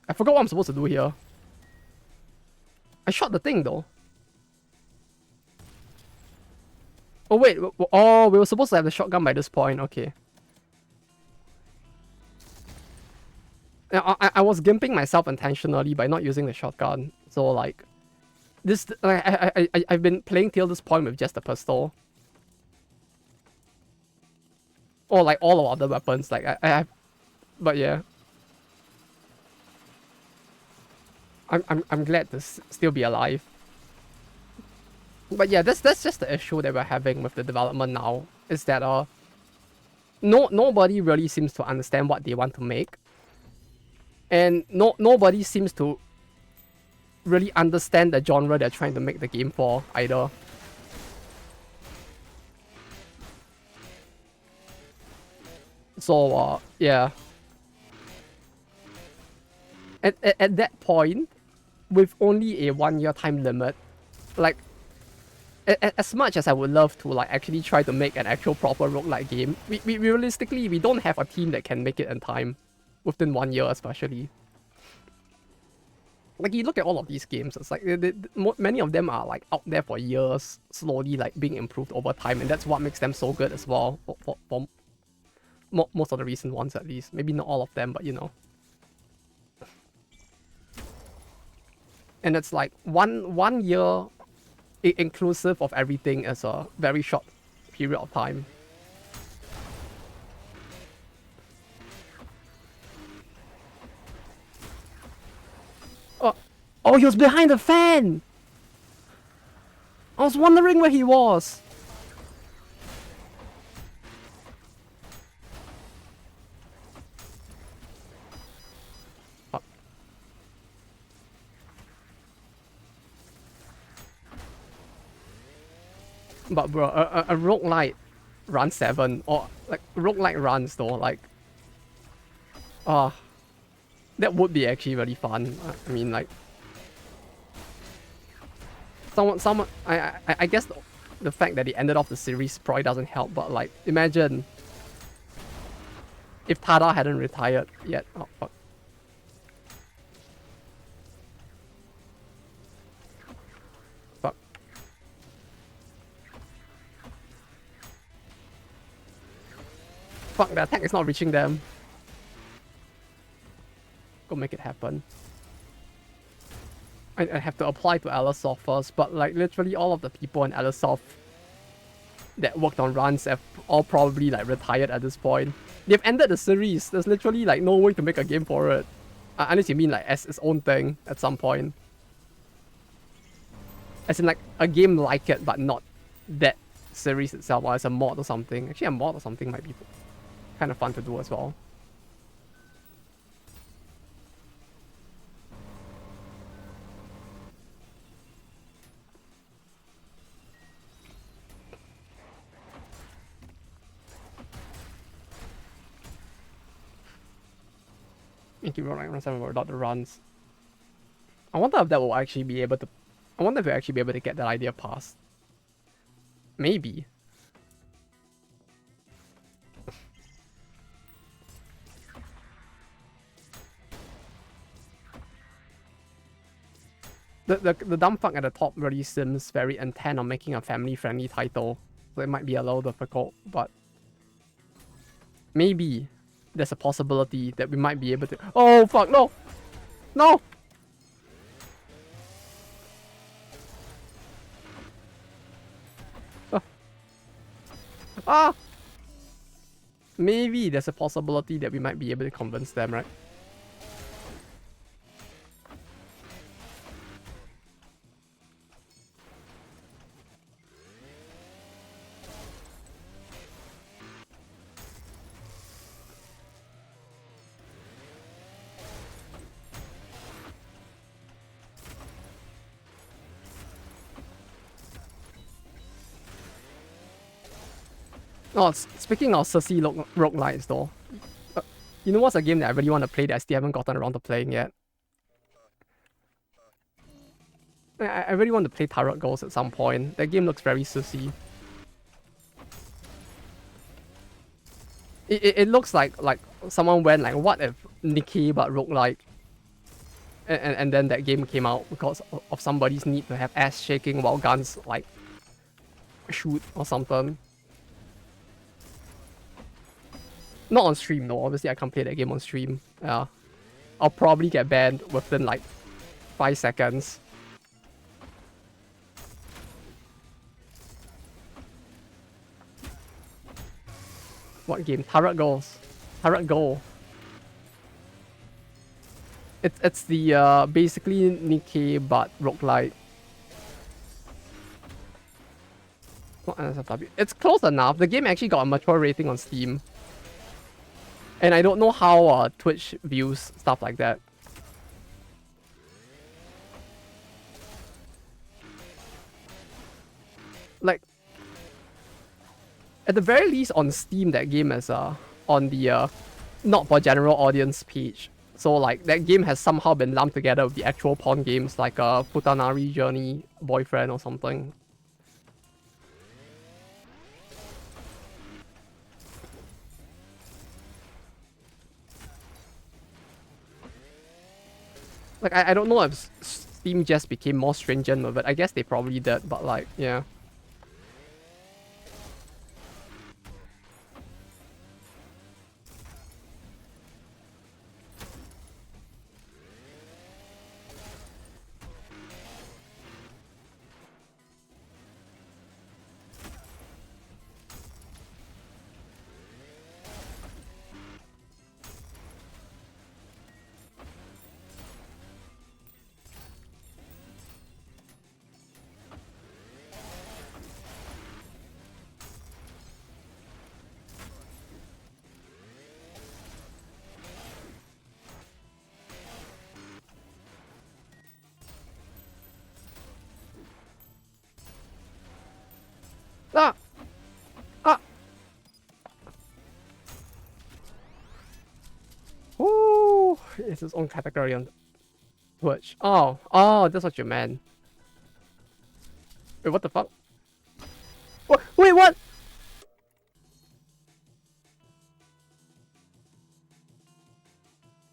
I forgot what I'm supposed to do here. I shot the thing though. Oh wait, oh, we were supposed to have the shotgun by this point, okay. I was gimping myself intentionally by not using the shotgun. So like, this, I've been playing till this point with just the pistol. Or like all of other weapons, like I have, but yeah. I'm glad to still be alive. But yeah, that's just the issue that we're having with the development now, is that nobody really seems to understand what they want to make. And nobody seems to really understand the genre they're trying to make the game for either. So yeah. At that point, with only a 1-year time limit, like as much as I would love to like actually try to make an actual proper roguelike game, we realistically we don't have a team that can make it in time, within 1 year especially. Like you look at all of these games, it's like many of them are like out there for years, slowly like being improved over time, and that's what makes them so good as well. For most of the recent ones at least, maybe not all of them, but you know. And it's like one year inclusive of everything is a very short period of time. Oh, he was behind the fan! I was wondering where he was. Fuck. But bro, a roguelike Run 7, or like roguelike runs though, like that would be actually really fun. I mean, like someone I guess the fact that he ended off the series probably doesn't help, but like imagine if Tada hadn't retired yet. Oh fuck. Fuck. Fuck, the attack is not reaching them. Go make it happen. I have to apply to Alisoft first, but like literally all of the people in Alisoft that worked on runs have all probably like retired at this point. They've ended the series. There's literally like no way to make a game for it. Unless you mean like as its own thing at some point. As in like a game like it, but not that series itself, or as a mod or something. Actually a mod or something might be kind of fun to do as well. Make it run like run 7 without the runs. I wonder if that will actually be able to. I wonder if we'll actually be able to get that idea past. Maybe. The dumb fuck at the top really seems very intent on making a family-friendly title, so it might be a little difficult, but maybe there's a possibility that we might be able to. Oh fuck no, no. Ah. Maybe there's a possibility that we might be able to convince them, right? Oh, speaking of Cersei roguelites though, you know what's a game that I really want to play that I still haven't gotten around to playing yet? I really want to play Turret Ghost at some point. That game looks very Cersei. It looks like someone went like, what if Nikkei but roguelike? And then that game came out because of somebody's need to have ass shaking while guns like shoot or something. Not on stream, no. Obviously, I can't play that game on stream. Yeah. I'll probably get banned within like 5 seconds. What game? Turret Ghost. Turret Go. It's the basically Nikkei but roguelike. Not NSFW. It's close enough. The game actually got a mature rating on Steam. And I don't know how Twitch views stuff like that. Like, at the very least on Steam, that game is on the not for general audience page. So like that game has somehow been lumped together with the actual porn games like Futanari Journey Boyfriend or something. Like, I don't know if Steam just became more stringent with it. I guess they probably did, but like, yeah. Ah! Ah! Ooh! It's its own category on Twitch. Oh, that's what you meant. Wait, what the fuck? What? Wait, what?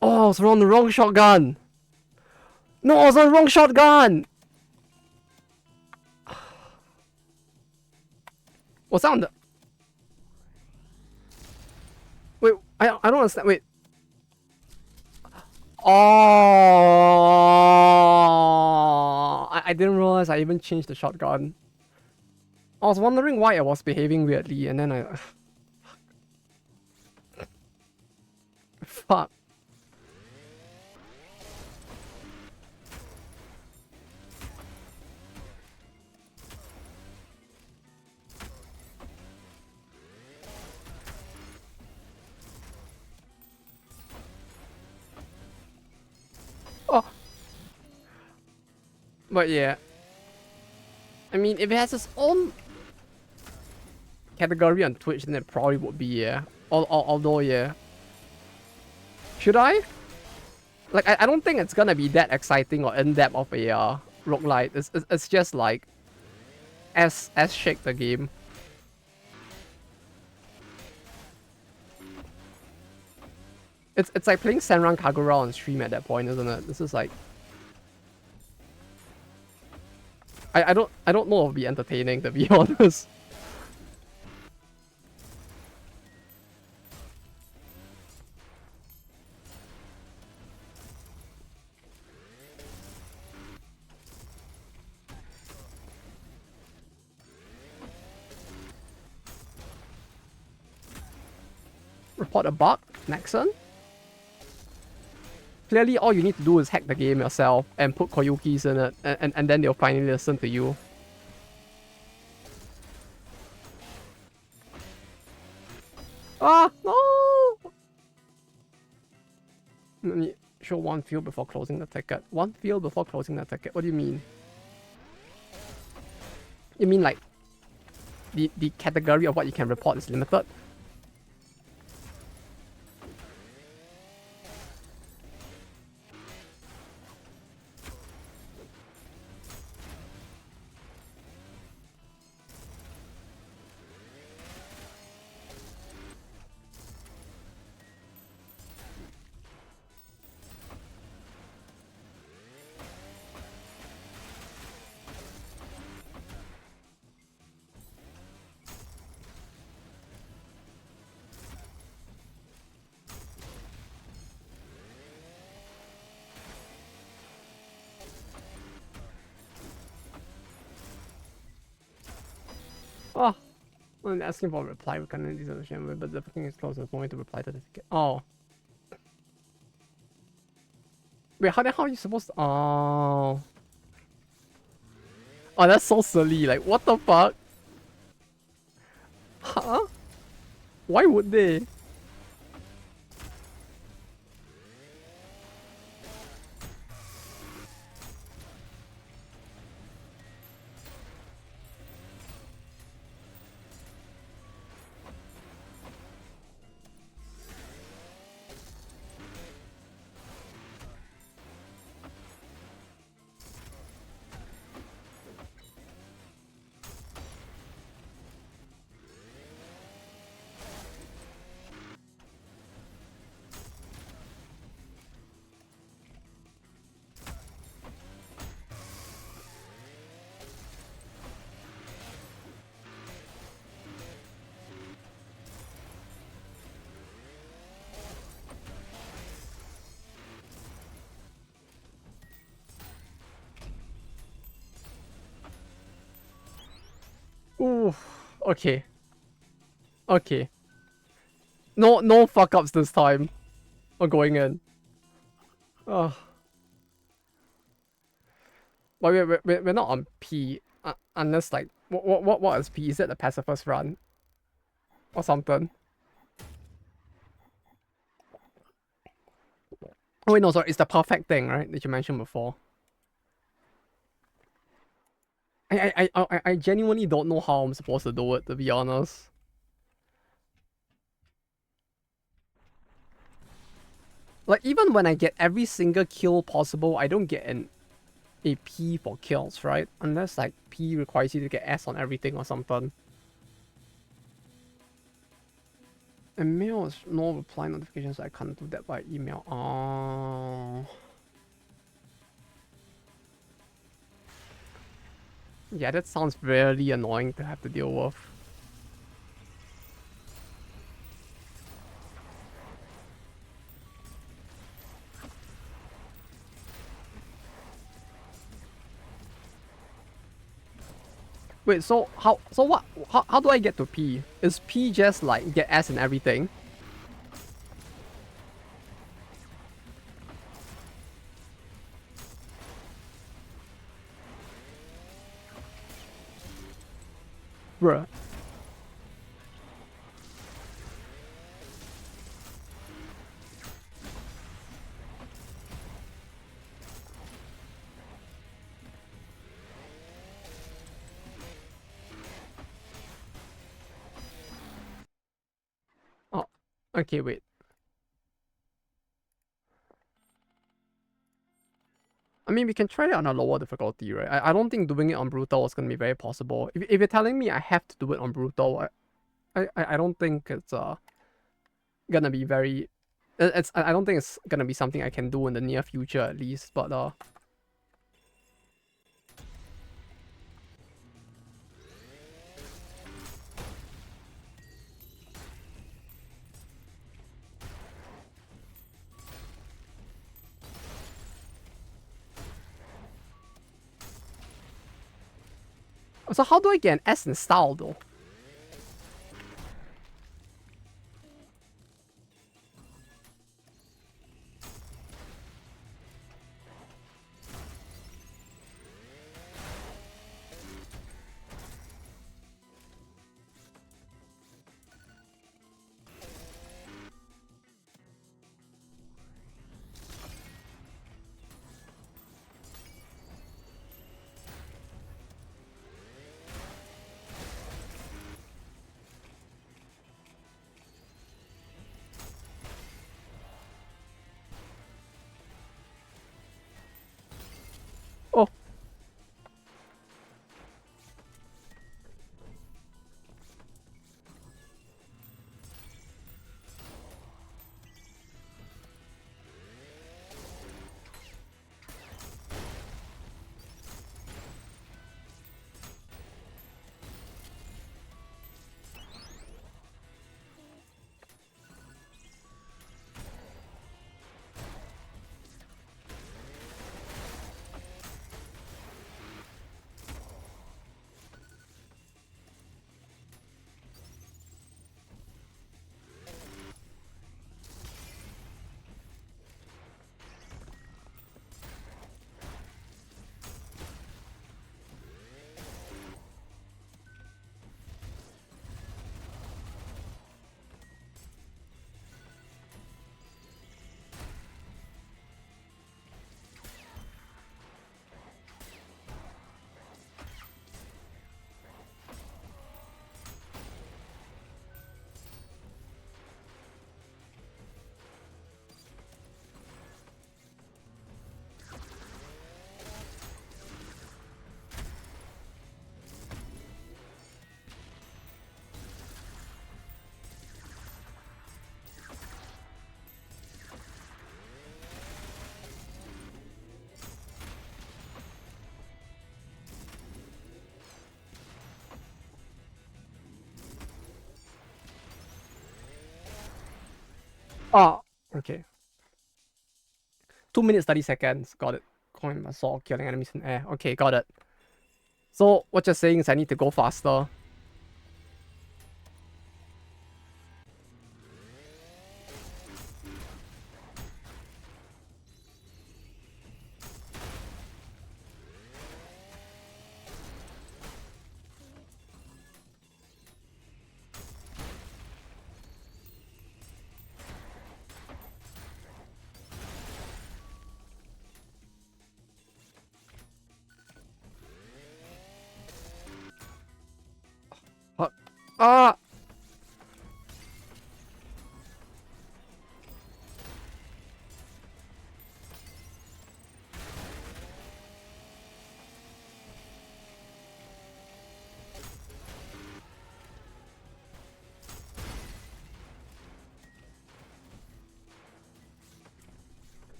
Oh, I was on the wrong shotgun. No, I was on the wrong shotgun. Was that on the... Wait, I don't understand. Wait. Oh, I didn't realize I even changed the shotgun. I was wondering why I was behaving weirdly, and then I... Fuck. Oh. But yeah. I mean, if it has its own category on Twitch, then it probably would be, yeah. Although, yeah. Should I? Like, I don't think it's gonna be that exciting or in-depth of a roguelite. It's just like as shake the game. It's like playing Senran Kagura on stream at that point, isn't it? This is like I don't know if it'll be entertaining, to be honest. Report a bug, Nexon. Clearly, all you need to do is hack the game yourself and put Koyukis in it, and then they'll finally listen to you. Ah, no! Let me show one field before closing the ticket. One field before closing the ticket. What do you mean? You mean like the category of what you can report is limited? Oh, I'm asking for a reply. We can't use the but the thing is close enough for me to reply to the ticket. Oh. Wait, how the hell are you supposed to... Oh. Oh, that's so silly. Like, what the fuck? Huh? Why would they? Ooh, okay. Okay. No fuck ups this time. We're going in. Oh. But we're not on P. Unless, like, what is P? Is that the pacifist run? Or something? Oh wait, no, sorry. It's the perfect thing, right? That you mentioned before. I genuinely don't know how I'm supposed to do it, to be honest. Like, even when I get every single kill possible, I don't get a P for kills, right? Unless, like, P requires you to get S on everything or something. And mail is no reply notifications, so I can't do that by email. Oh. Yeah, that sounds really annoying to have to deal with. Wait, so how do I get to P? Is P just like get S and everything? Bruh. Oh, okay, wait. mean, we can try it on a lower difficulty, right? I don't think doing it on brutal is gonna be very possible. If you're telling me I have to do it on brutal, I don't think it's gonna be very. I don't think it's gonna be something I can do in the near future at least. But so how do I get an S in style though? Oh. Oh, okay. 2 minutes 30 seconds. Got it. Coin assault, killing enemies in air. Okay, got it. So what you're saying is I need to go faster. Ah!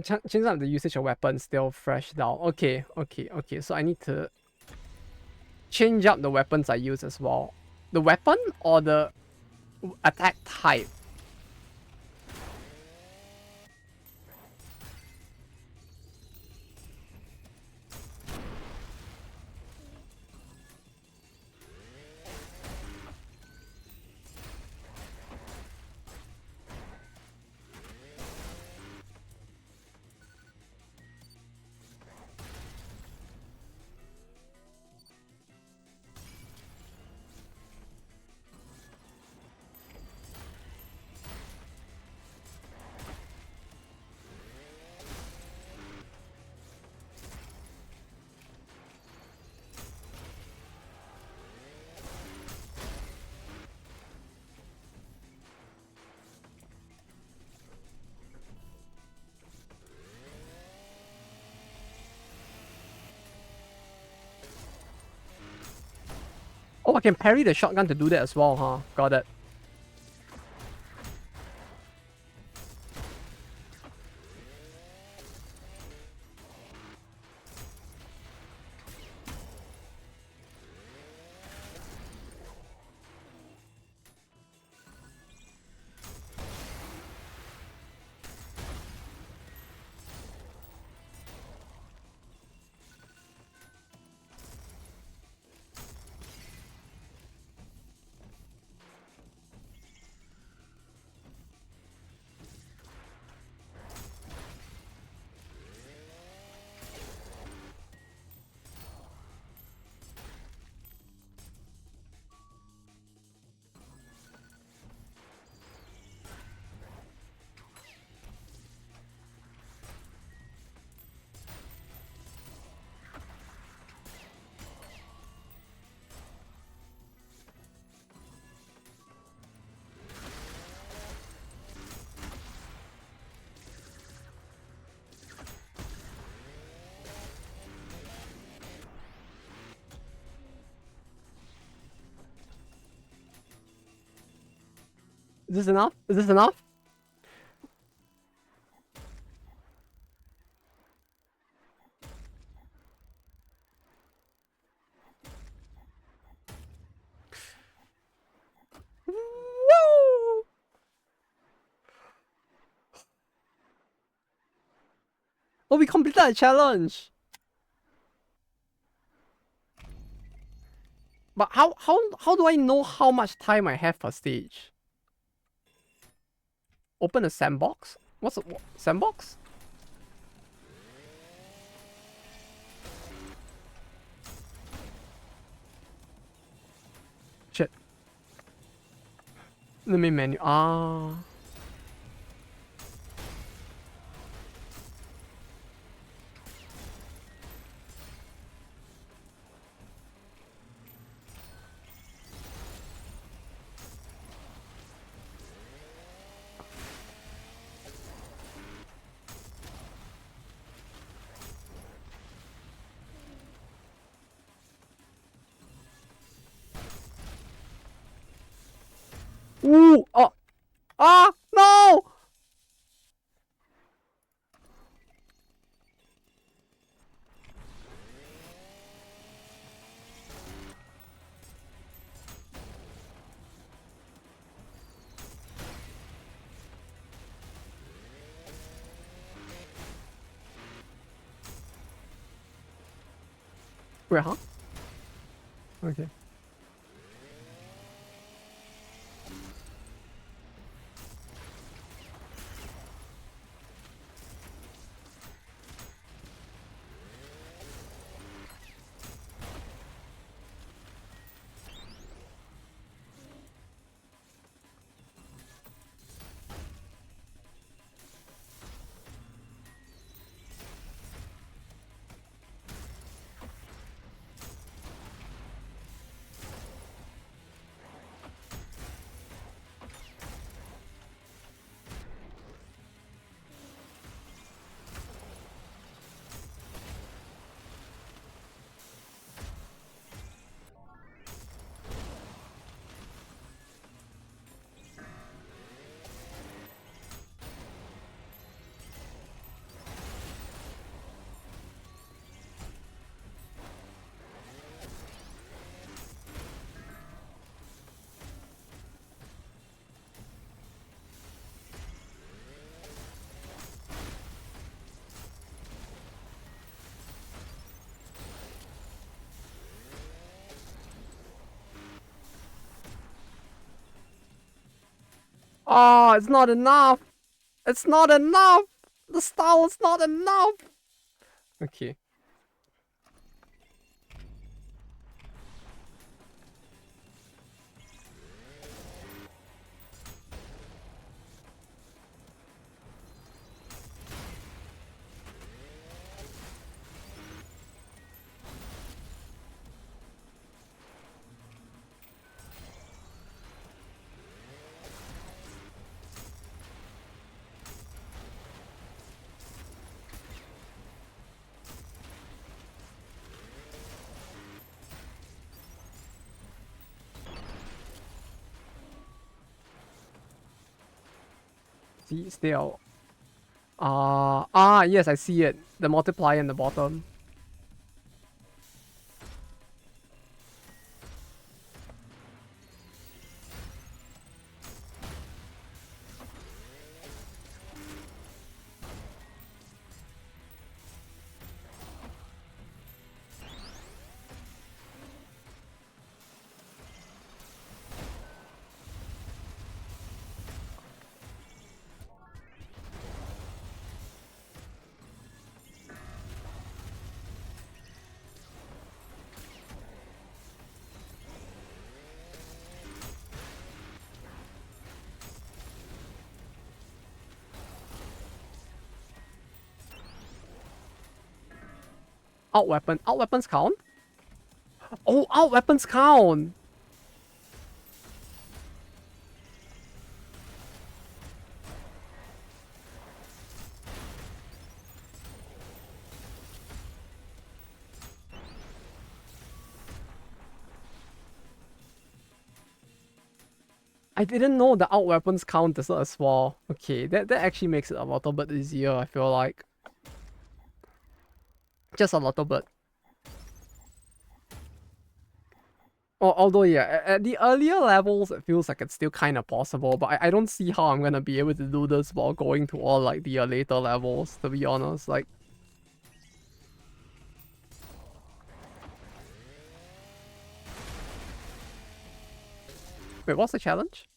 Change up the usage of weapons, still fresh down. Okay. So I need to change up the weapons I use as well. The weapon or the attack type? Oh, I can parry the shotgun to do that as well, huh? Got it. Is this enough? Is this enough? Woo! Oh, we completed a challenge. But how do I know how much time I have per stage? Open a sandbox? What's a sandbox? Shit. The main menu. Ah. Ooh! Oh! Ah! No! Wait, huh? Okay. Oh, it's not enough. It's not enough. The style is not enough. Okay. See, still. Yes, I see it. The multiplier in the bottom. Out weapon. Out weapons count? Oh, out weapons count. I didn't know the out weapons count as well. Okay, that actually makes it a little bit easier, I feel like. Just a little bit. Although, yeah, at the earlier levels, it feels like it's still kind of possible, but I don't see how I'm gonna be able to do this while going to all, like, the later levels, to be honest. Like, wait, what's the challenge?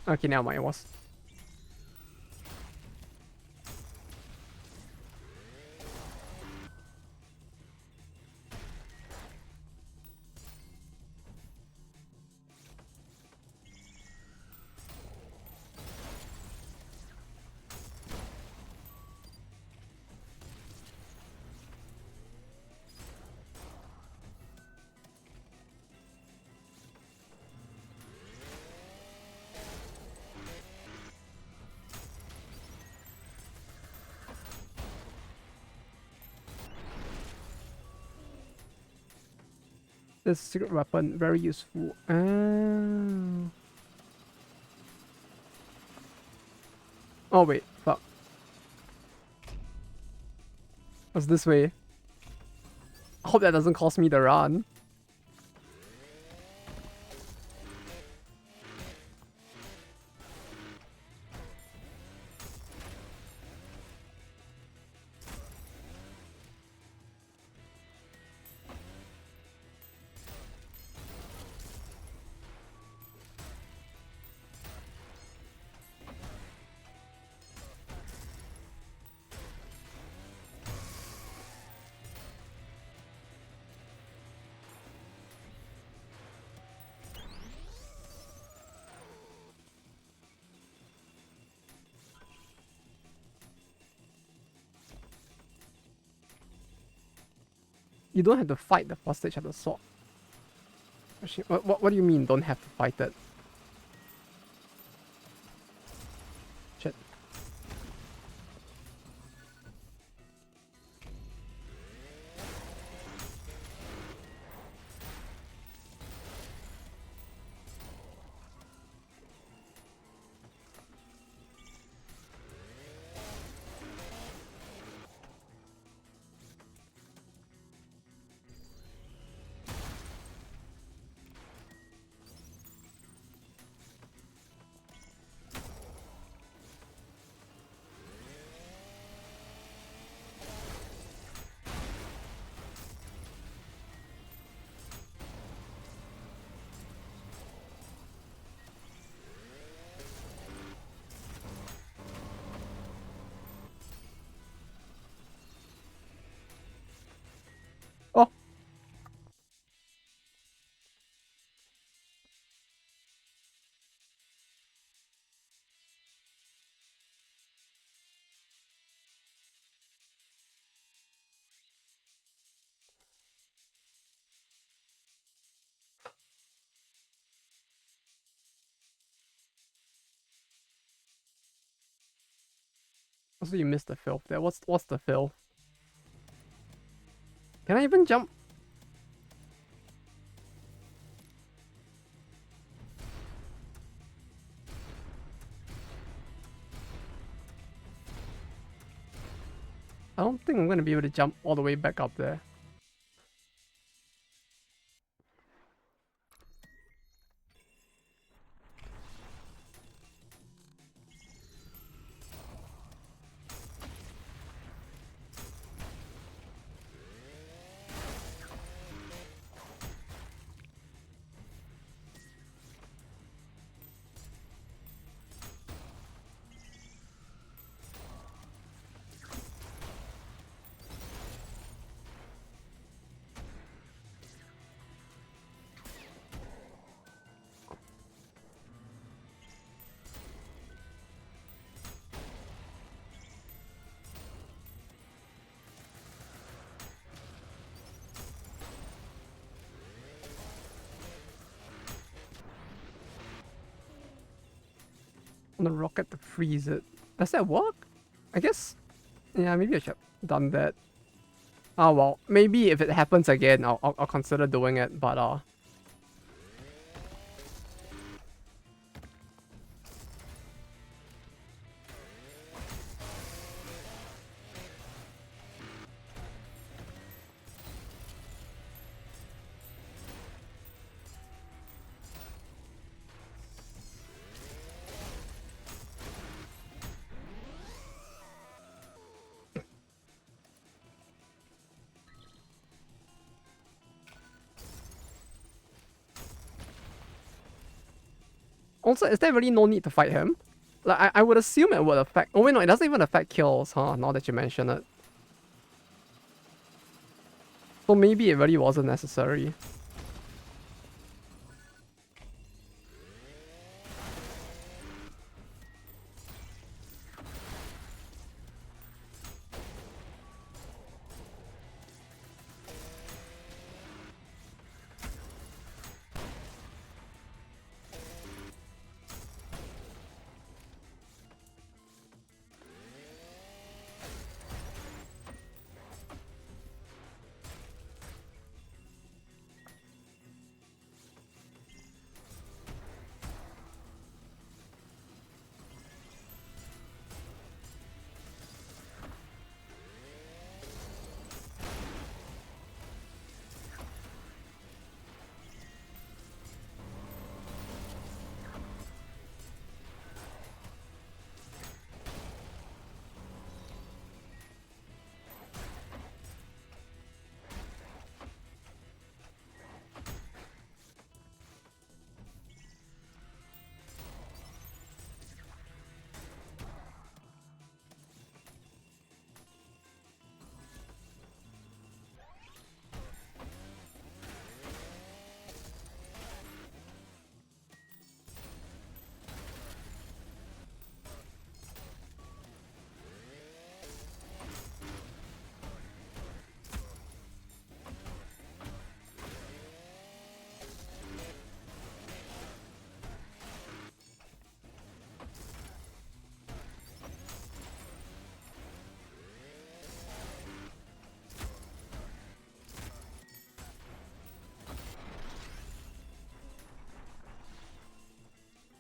Okay, never mind, it was... This secret weapon, very useful. Oh, wait, fuck. What's this way? I hope that doesn't cost me the run. You don't have to fight the first stage of the sword. Actually, what do you mean don't have to fight it? Shit. Also, you missed the filth there. What's the filth? Can I even jump? I don't think I'm gonna be able to jump all the way back up there. On the rocket to freeze it. Does that work? I guess. Yeah, maybe I should have done that. Oh well, maybe if it happens again, I'll consider doing it. But also, is there really no need to fight him? Like I would assume it would affect. Oh wait, no, it doesn't even affect kills, huh? Now that you mention it. So maybe it really wasn't necessary.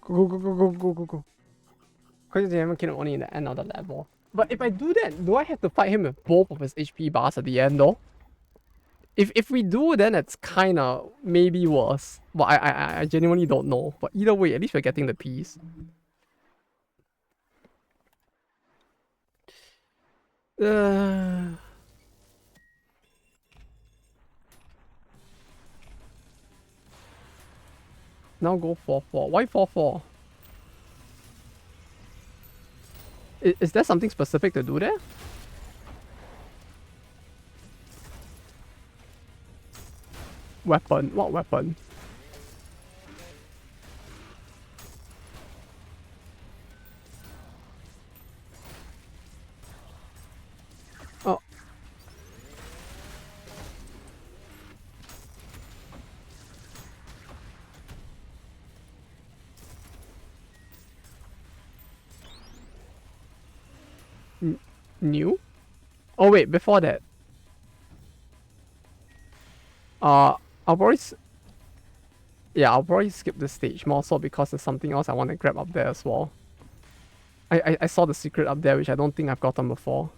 Go, go, go, go, go, go, go. Because the Diamond King only in the end of the level. But if I do that, do I have to fight him with both of his HP bars at the end though? If we do, then it's kinda maybe worse. But I genuinely don't know. But either way, at least we're getting the piece. Now go 4-4. Why 4-4? Is there something specific to do there? Weapon? What weapon? Oh. New? Oh wait, before that. I'll probably I'll probably skip this stage more so because there's something else I want to grab up there as well. I saw the secret up there which I don't think I've gotten before.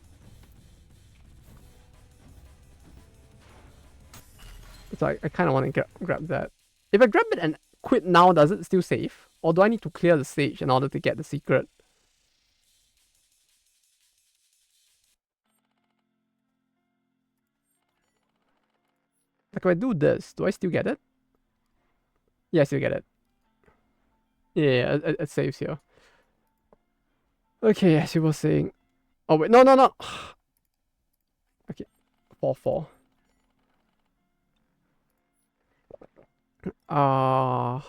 So I kind of want to grab that. If I grab it and quit now, does it still save? Or do I need to clear the stage in order to get the secret? Like if I do this, do I still get it? Yeah, I still get it. Yeah, it saves here. Okay, as you were saying. Oh wait, no. Okay, 4-4. Uh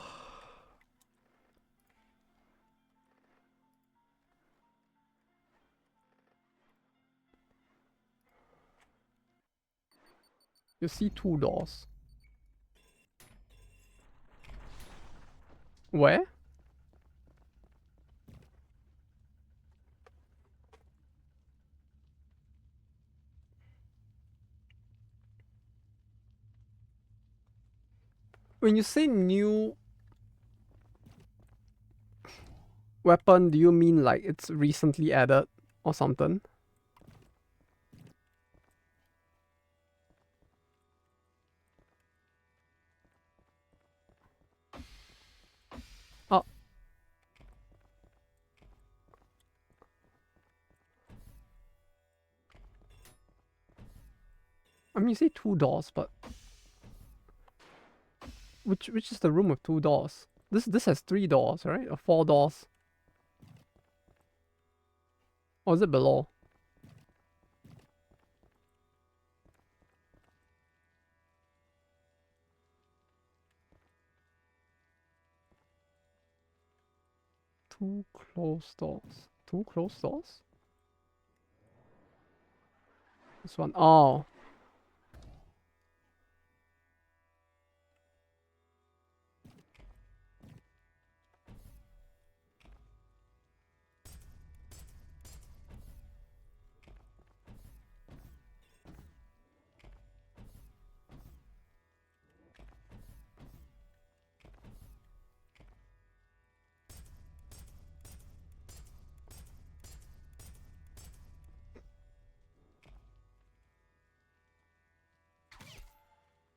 you see 2 doors. Where? When you say new weapon, do you mean like it's recently added or something? Oh, I mean you say 2 doors, but which is the room with 2 doors? This has 3 doors, right? Or 4 doors? Or is it below? Two closed doors. 2 closed doors? This one. Oh.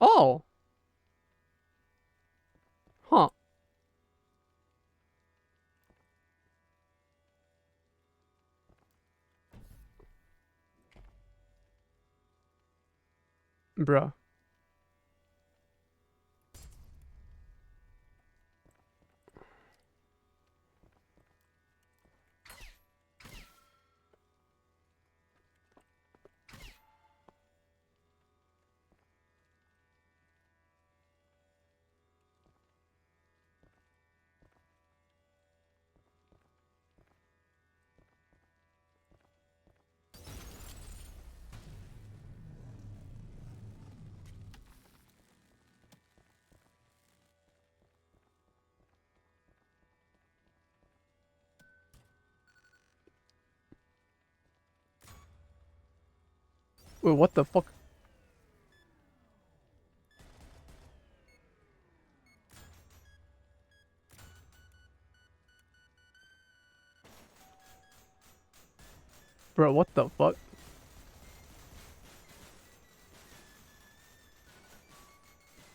Oh. Huh. Bruh. Wait, what the fuck? Bro, what the fuck?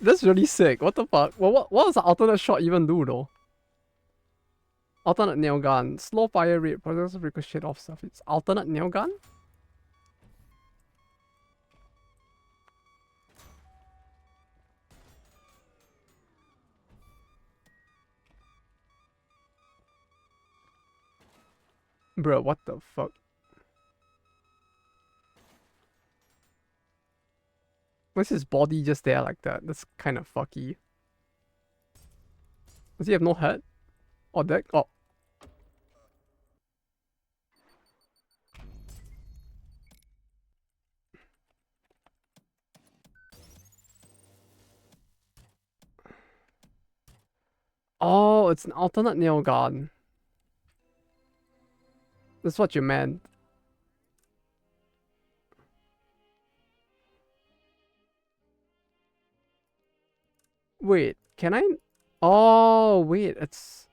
That's really sick. What the fuck? Well, what does the alternate shot even do though? Alternate nail gun. Slow fire rate. Projectiles ricochet off stuff. It's alternate nail gun? Bro, what the fuck? Why's his body just there like that? That's kind of fucky. Does he have no head? Or deck? Oh. Oh, it's an alternate nail gun. That's what you meant. Wait, can I? Oh, wait, it's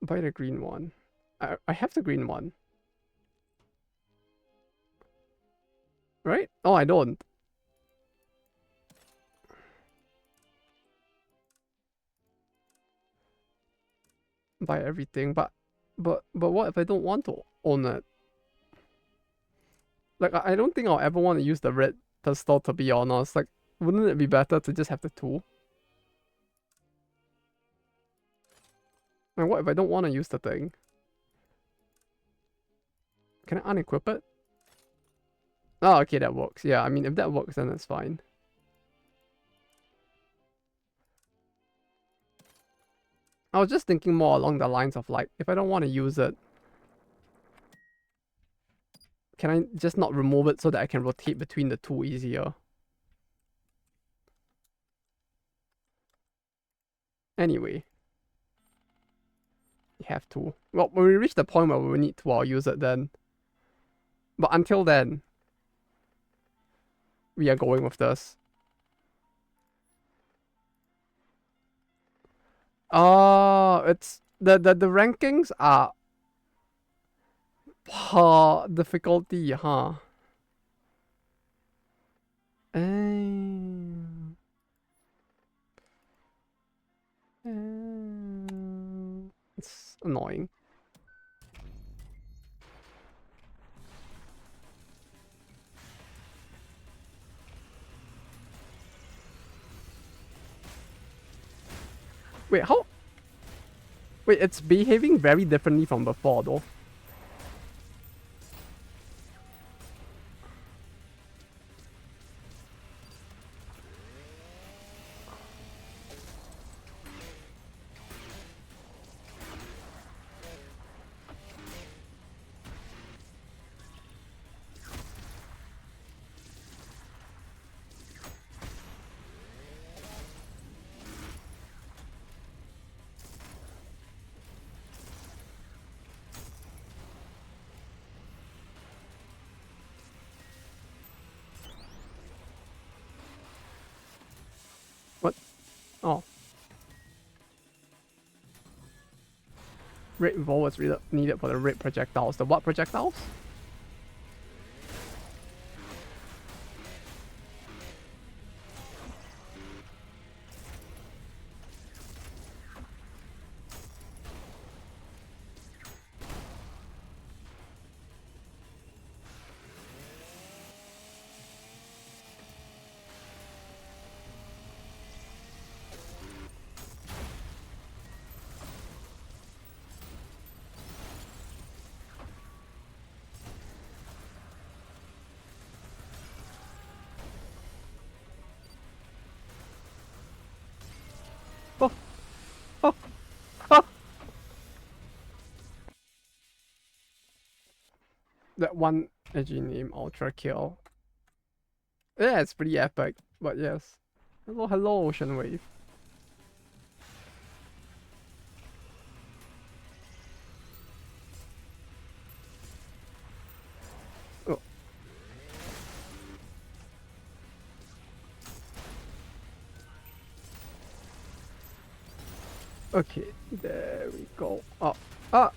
buy the green one. I have the green one, right? Oh, I don't. Buy everything, but what if I don't want to own it? Like I don't think I'll ever want to use the red pistol, to be honest. Like, wouldn't it be better to just have the two? And what if I don't want to use the thing? Can I unequip it? Oh, okay, that works. Yeah, I mean, if that works, then it's fine. I was just thinking more along the lines of like, if I don't want to use it, can I just not remove it so that I can rotate between the two easier? Anyway, you have to. Well, when we reach the point where we need to, I'll use it then. But until then, we are going with this. It's the rankings are per difficulty, huh? Um, it's annoying. Wait, how? Wait, it's behaving very differently from before, though. What? Oh, red revolver is needed for the red projectiles. The what projectiles? Oh, oh, oh. That one edgy name, Ultra Kill. Yeah, it's pretty epic, but yes. Hello, hello, Ocean Wave. Oh. Okay, there we go. Oh, ah.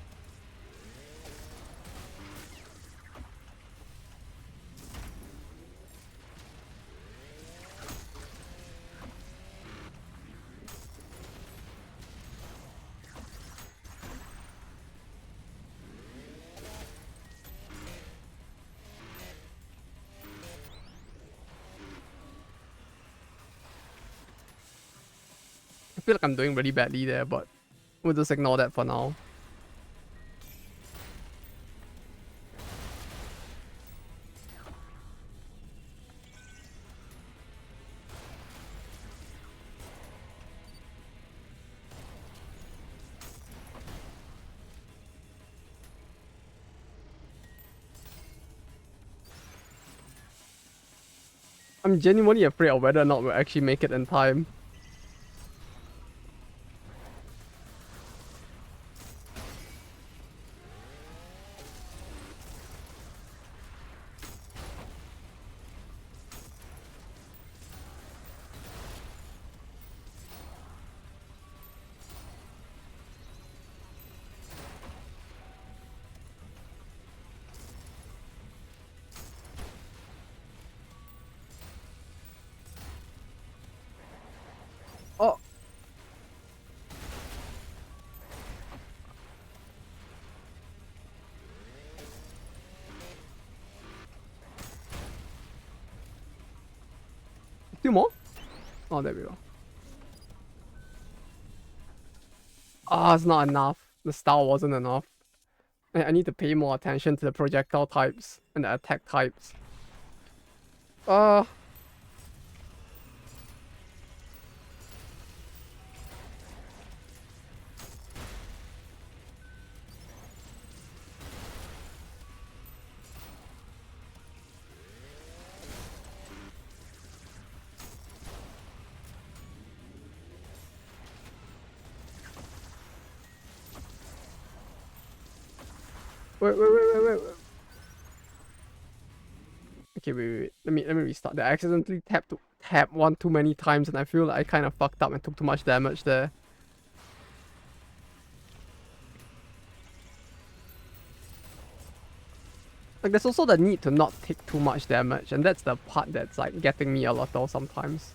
I feel like I'm doing really badly there, but we'll just ignore that for now. I'm genuinely afraid of whether or not we'll actually make it in time. Two more? Oh, there we go. Ah, it's not enough. The style wasn't enough. I need to pay more attention to the projectile types and the attack types. Uh... Wait. Okay, wait. Let me restart. I accidentally tapped one too many times, and I feel like I kind of fucked up and took too much damage there. Like, there's also the need to not take too much damage, and that's the part that's like getting me a lot though sometimes.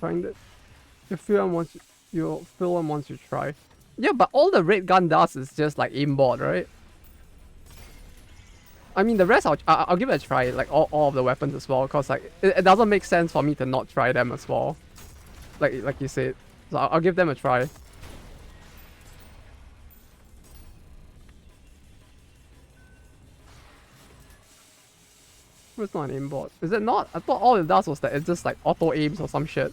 Find it. You feel one once you try. Yeah, but all the red gun does is just like aimbot, right? I mean, the rest I'll give it a try, like all of the weapons as well, cause like it doesn't make sense for me to not try them as well. Like you said, so I'll give them a try. It's not an aimbot. Is it not? I thought all it does was that it just like auto aims or some shit.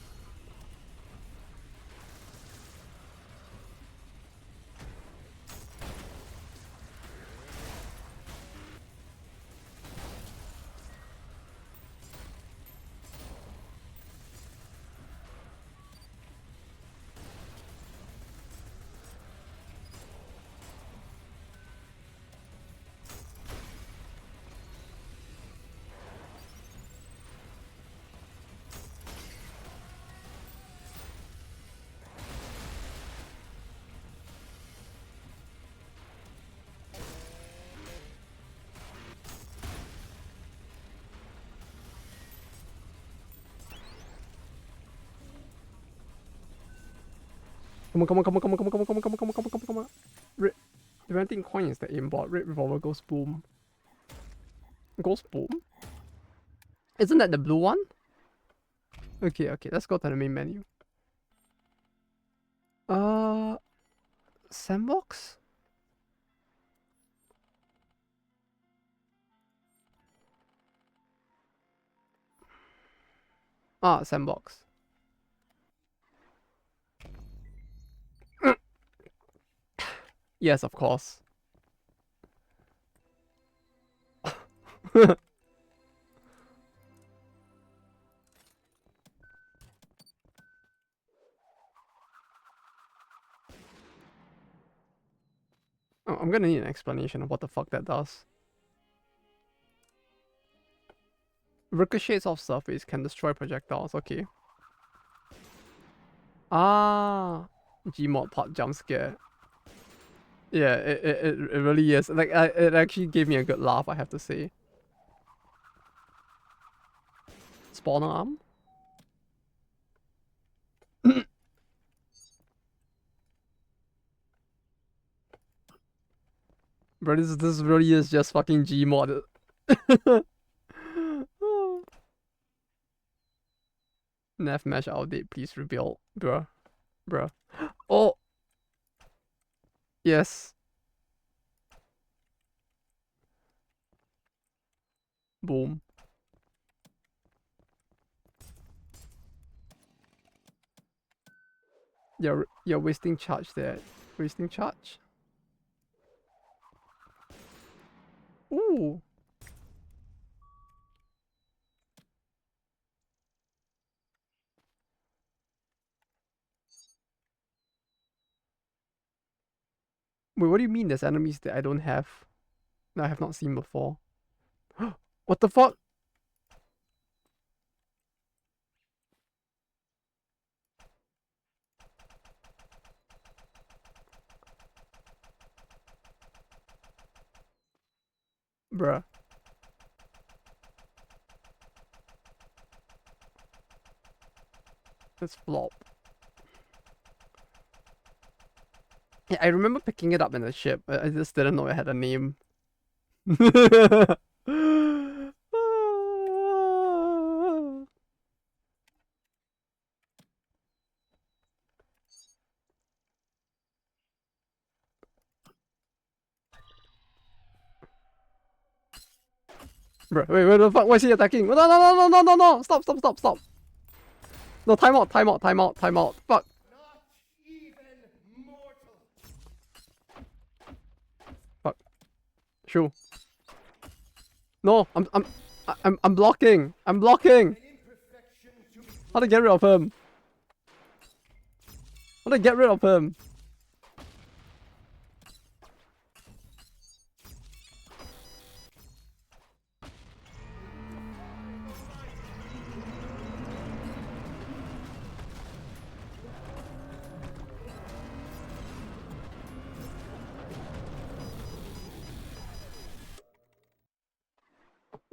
Come on. Preventing coin is the aimbot. Red revolver goes boom. Goes boom? Isn't that the blue one? Okay, let's go to the main menu. Sandbox? Ah, sandbox. Yes, of course. Oh, I'm gonna need an explanation of what the fuck that does. Ricochets off surface can destroy projectiles. Okay. Ah, Gmod part jump scare. Yeah, it really is. Like, it actually gave me a good laugh, I have to say. Spawner arm? Bro, this really is just fucking Gmod. Nav mesh update, please rebuild. Bruh. Oh! Yes. Boom. You're wasting charge there. Wasting charge? Ooh. Wait, what do you mean there's enemies that I don't have? That I have not seen before? What the fuck? Bruh. Let's flop. Yeah, I remember picking it up in the ship. I just didn't know it had a name. Bro, wait, what the fuck? Why is he attacking? No, no, no, no, no, no, no! Stop, stop, stop, stop! No, time out, time out, time out, time out. Fuck. Not even mortal. Fuck. Shoo. No, I'm blocking. I'm blocking. An imperfection to be How to get rid of him? How to get rid of him?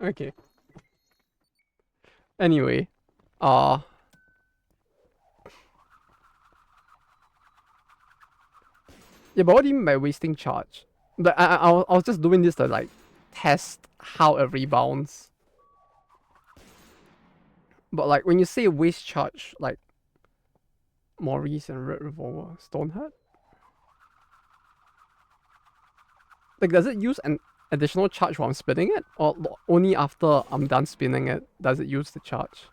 Okay. Anyway, yeah, but what do you mean by wasting charge? But I was just doing this to like test how it rebounds. But like when you say waste charge, like Maurice and Red Revolver, Stonehead? Like does it use an additional charge while I'm spinning it? Or only after I'm done spinning it does it use the charge?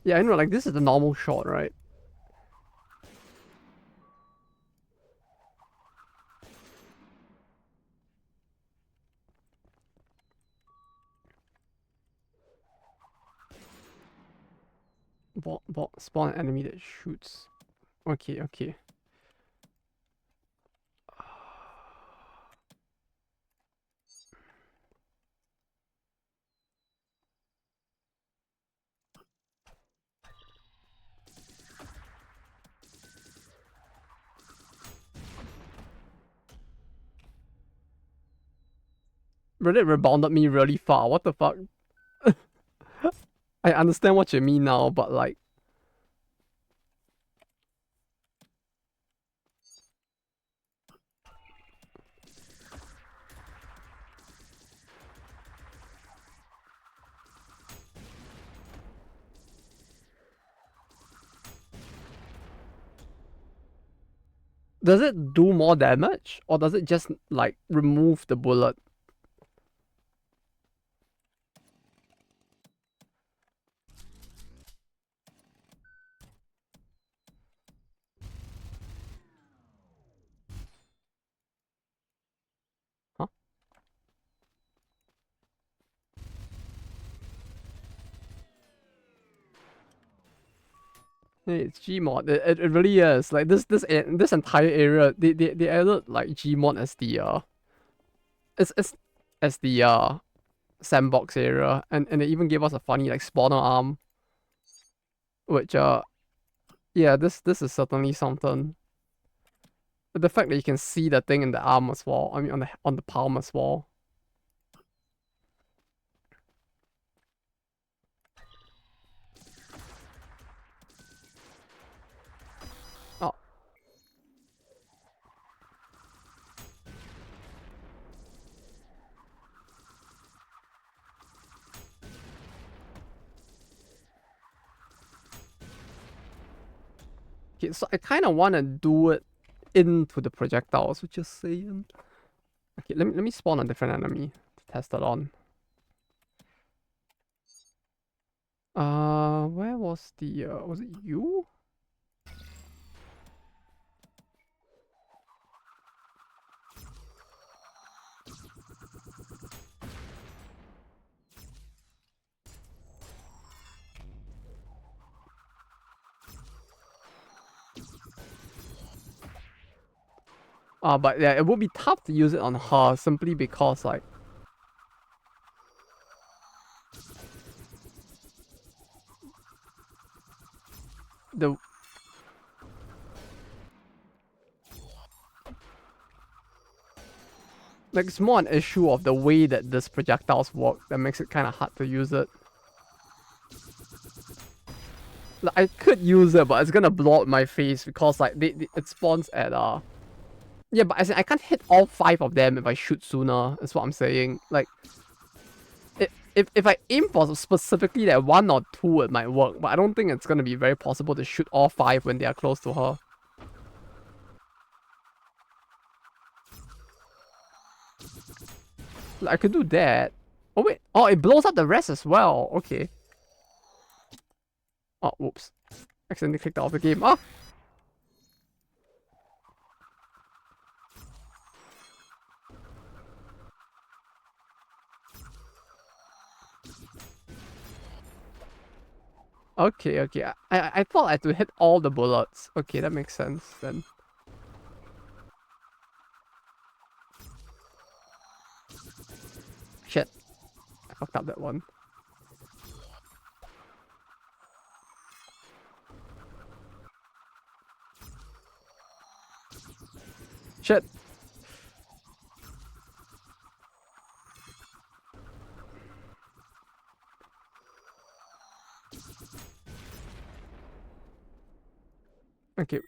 Yeah, I know, like this is the normal shot, right? Spawn an enemy that shoots. Okay, okay. But it rebounded me really far. What the fuck? I understand what you mean now, but like... Does it do more damage? Or does it just, like, remove the bullet? Huh? Hey, it's Gmod. It really is. Like, this entire area, they added, like, Gmod as the, It's as the, sandbox area. And they even gave us a funny, like, spawner arm. Which, yeah, this is certainly something. The fact that you can see the thing in the arm as well. I mean, on the palm as well. Oh. Okay, so I kind of want to do it into the projectiles, which is saying. Okay, let me spawn a different enemy to test it on. Where was the was it you? But yeah, it would be tough to use it on her simply because like Like, it's more an issue of the way that this projectiles work that makes it kind of hard to use it. Like, I could use it, but it's gonna blow up my face because like it spawns at yeah, but as in, I can't hit all 5 of them if I shoot sooner. That's what I'm saying. Like, if I aim for specifically that 1 or 2, it might work, but I don't think it's gonna be very possible to shoot all 5 when they are close to her. Like, I could do that. Oh wait, oh, it blows up the rest as well. Okay. Oh, whoops. Accidentally clicked out of the game. Ah! Okay, okay. I thought I had to hit all the bullets. Okay, that makes sense then. Shit. I fucked up that one. Shit. Okay.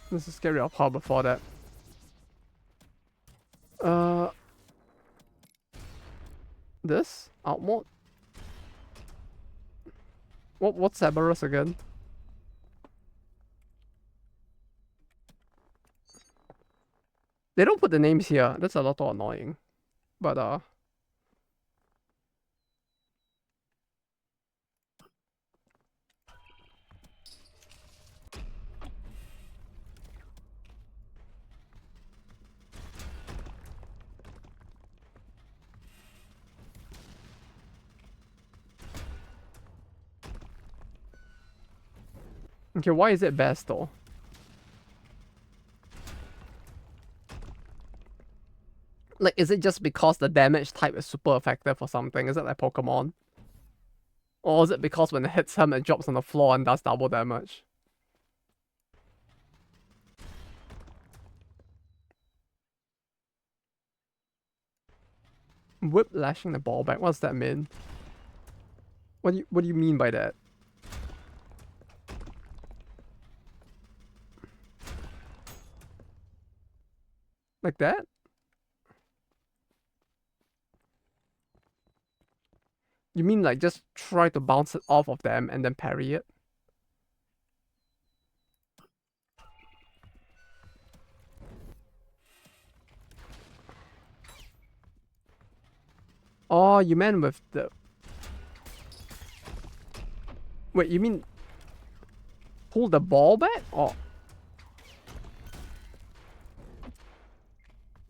This is scary of how before that. This? Out mode? What's Cerberus again? They don't put the names here. That's a lot annoying. But okay, why is it best though? Like, is it just because the damage type is super effective or something? Is it like Pokemon? Or is it because when it hits him, it drops on the floor and does double damage? Whip lashing the ball back. What does that mean? What do you mean by that? Like that? You mean like just try to bounce it off of them and then parry it? Oh, you meant with the... Wait, you mean pull the ball back? Or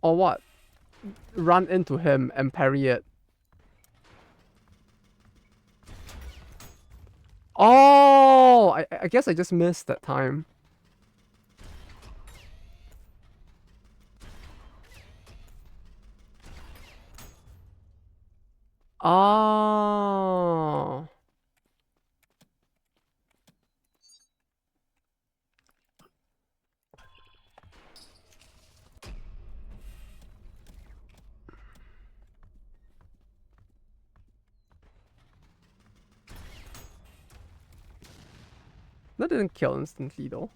what? Run into him and parry it? Oh, I guess I just missed that time. Oh. That didn't kill instantly though.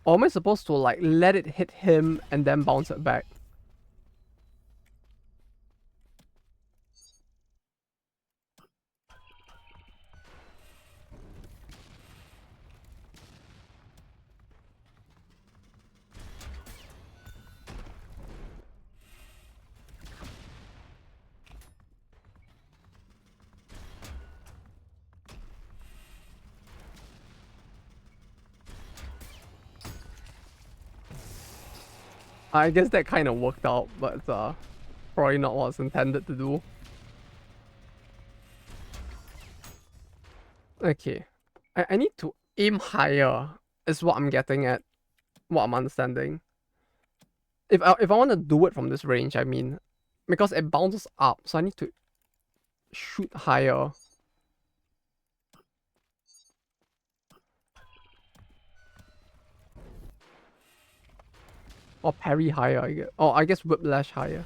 Or am I supposed to like let it hit him and then bounce it back? I guess that kind of worked out, but probably not what it's intended to do. Okay. I need to aim higher is what I'm getting at. What I'm understanding. If I want to do it from this range, I mean. Because it bounces up, so I need to shoot higher. Or parry higher, I guess. Oh, I guess whiplash higher.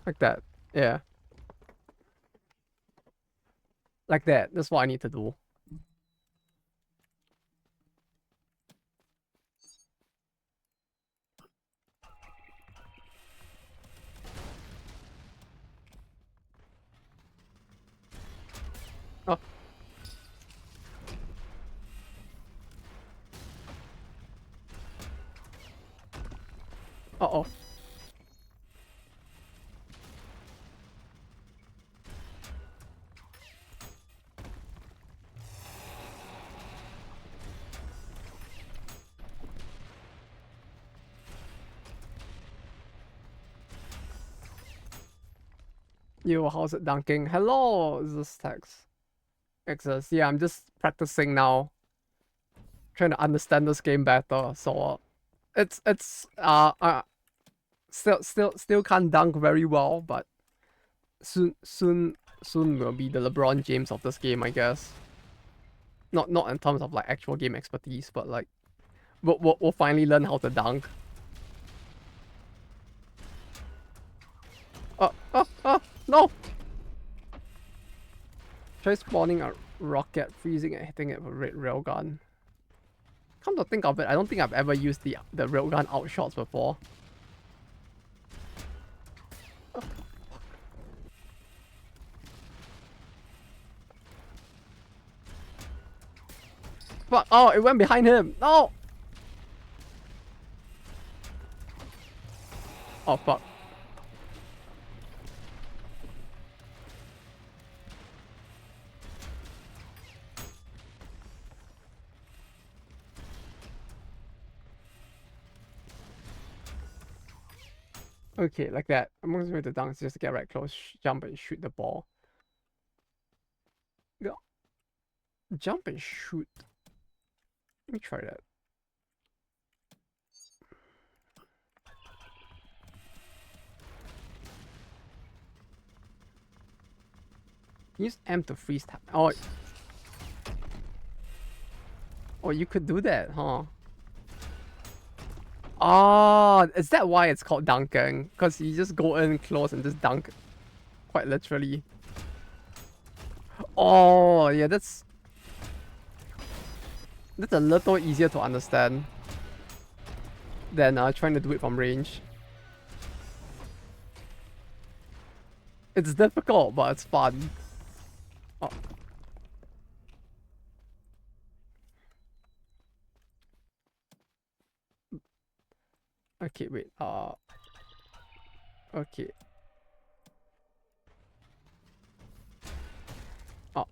Like that. Yeah. Like that. That's what I need to do. Oh. Uh-oh. Yo, how's it dunking? Hello, is this text? Exus. Yeah, I'm just practicing now. Trying to understand this game better. So it's still can't dunk very well, but soon will be the LeBron James of this game, I guess. Not in terms of like actual game expertise, but like we'll finally learn how to dunk. No! Try spawning a rocket, freezing and hitting it with a red railgun. Come to think of it, I don't think I've ever used the railgun outshots before. Fuck! Oh, it went behind him! No! Oh, fuck. Okay, like that. I'm just going to dunk just to get right close, jump and shoot the ball. Go. Jump and shoot. Let me try that. Use M to freeze time. Oh. Oh, you could do that, huh? Oh, is that why it's called dunking? Because you just go in close and just dunk. Quite literally. Oh, yeah, that's a little easier to understand than trying to do it from range. It's difficult, but it's fun. Oh. Okay, wait. Okay. Oh.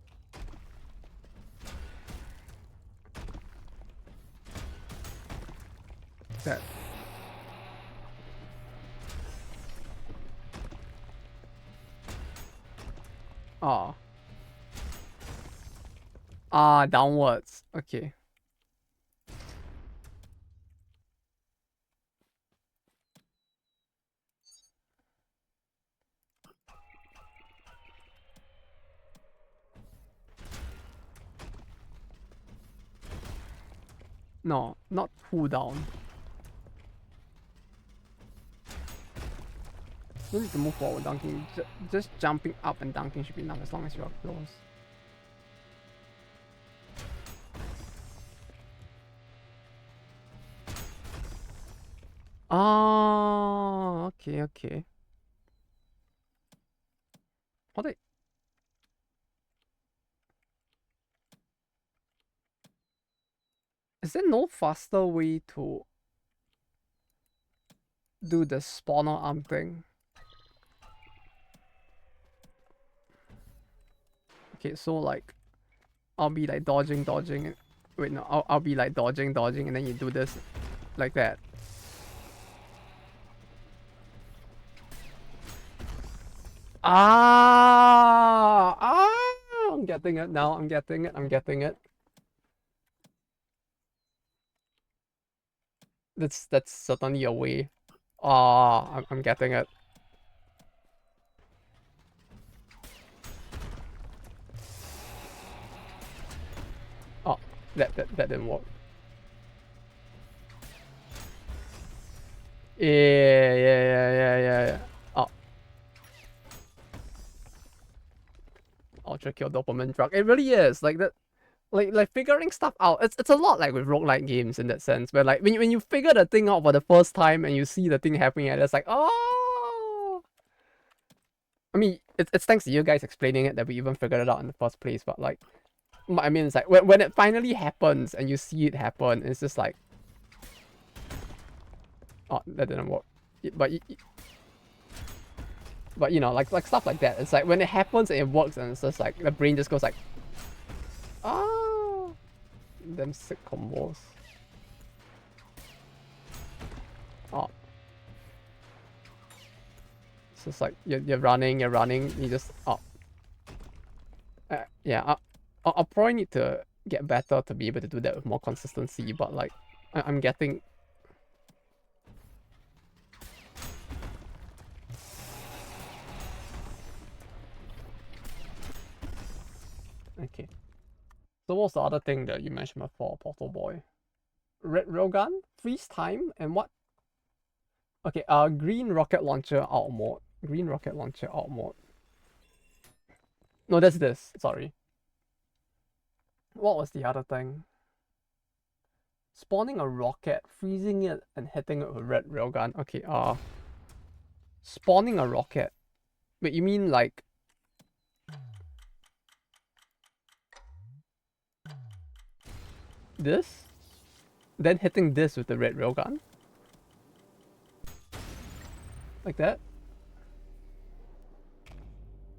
That. Oh. Ah, downwards. Okay. No, not pull down. You need to move forward dunking. Just jumping up and dunking should be enough as long as you are close. Oh, okay, okay. Hold it. Is there no faster way to do the spawner arm thing? Okay, so like, I'll be like dodging. Wait, no, I'll be like dodging, and then you do this like that. I'm getting it now. I'm getting it. That's certainly a way. I'm getting it. Oh, that didn't work. Yeah. Oh, ultra kill dopamine drug. It really is like that. Like figuring stuff out. It's a lot like with roguelike games in that sense, where like when you figure the thing out for the first time and you see the thing happening, and it's like, oh. I mean, it's thanks to you guys explaining it that we even figured it out in the first place. But like, I mean, it's like when it finally happens and you see it happen, it's just like, oh, that didn't work. But you know, like stuff like that. It's like when it happens and it works, and it's just like the brain just goes like, oh, them sick combos. Oh. It's just like you're running, you just yeah. I'll probably need to get better to be able to do that with more consistency. But like, I'm getting. Okay. So what's the other thing that you mentioned before, Portal Boy? Red Railgun, freeze time, and what? Okay, green rocket launcher out mode. Green rocket launcher out mode. No, that's this. Sorry. What was the other thing? Spawning a rocket, freezing it, and hitting it with a red railgun. Okay, spawning a rocket. But you mean like this? Then hitting this with the red railgun? Like that?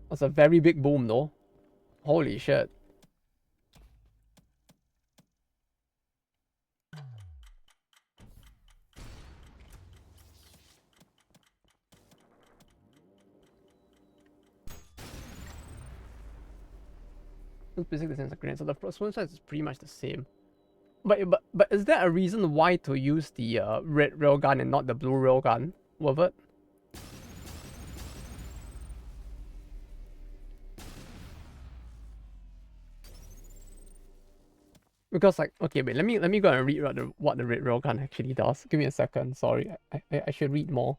That's a very big boom though. Holy shit. It's basically the same as a grenade, so the first one size is pretty much the same. But is there a reason why to use the red railgun and not the blue railgun with it? Because like, okay, wait, let me go and read what the red railgun actually does. Give me a second. Sorry, I should read more.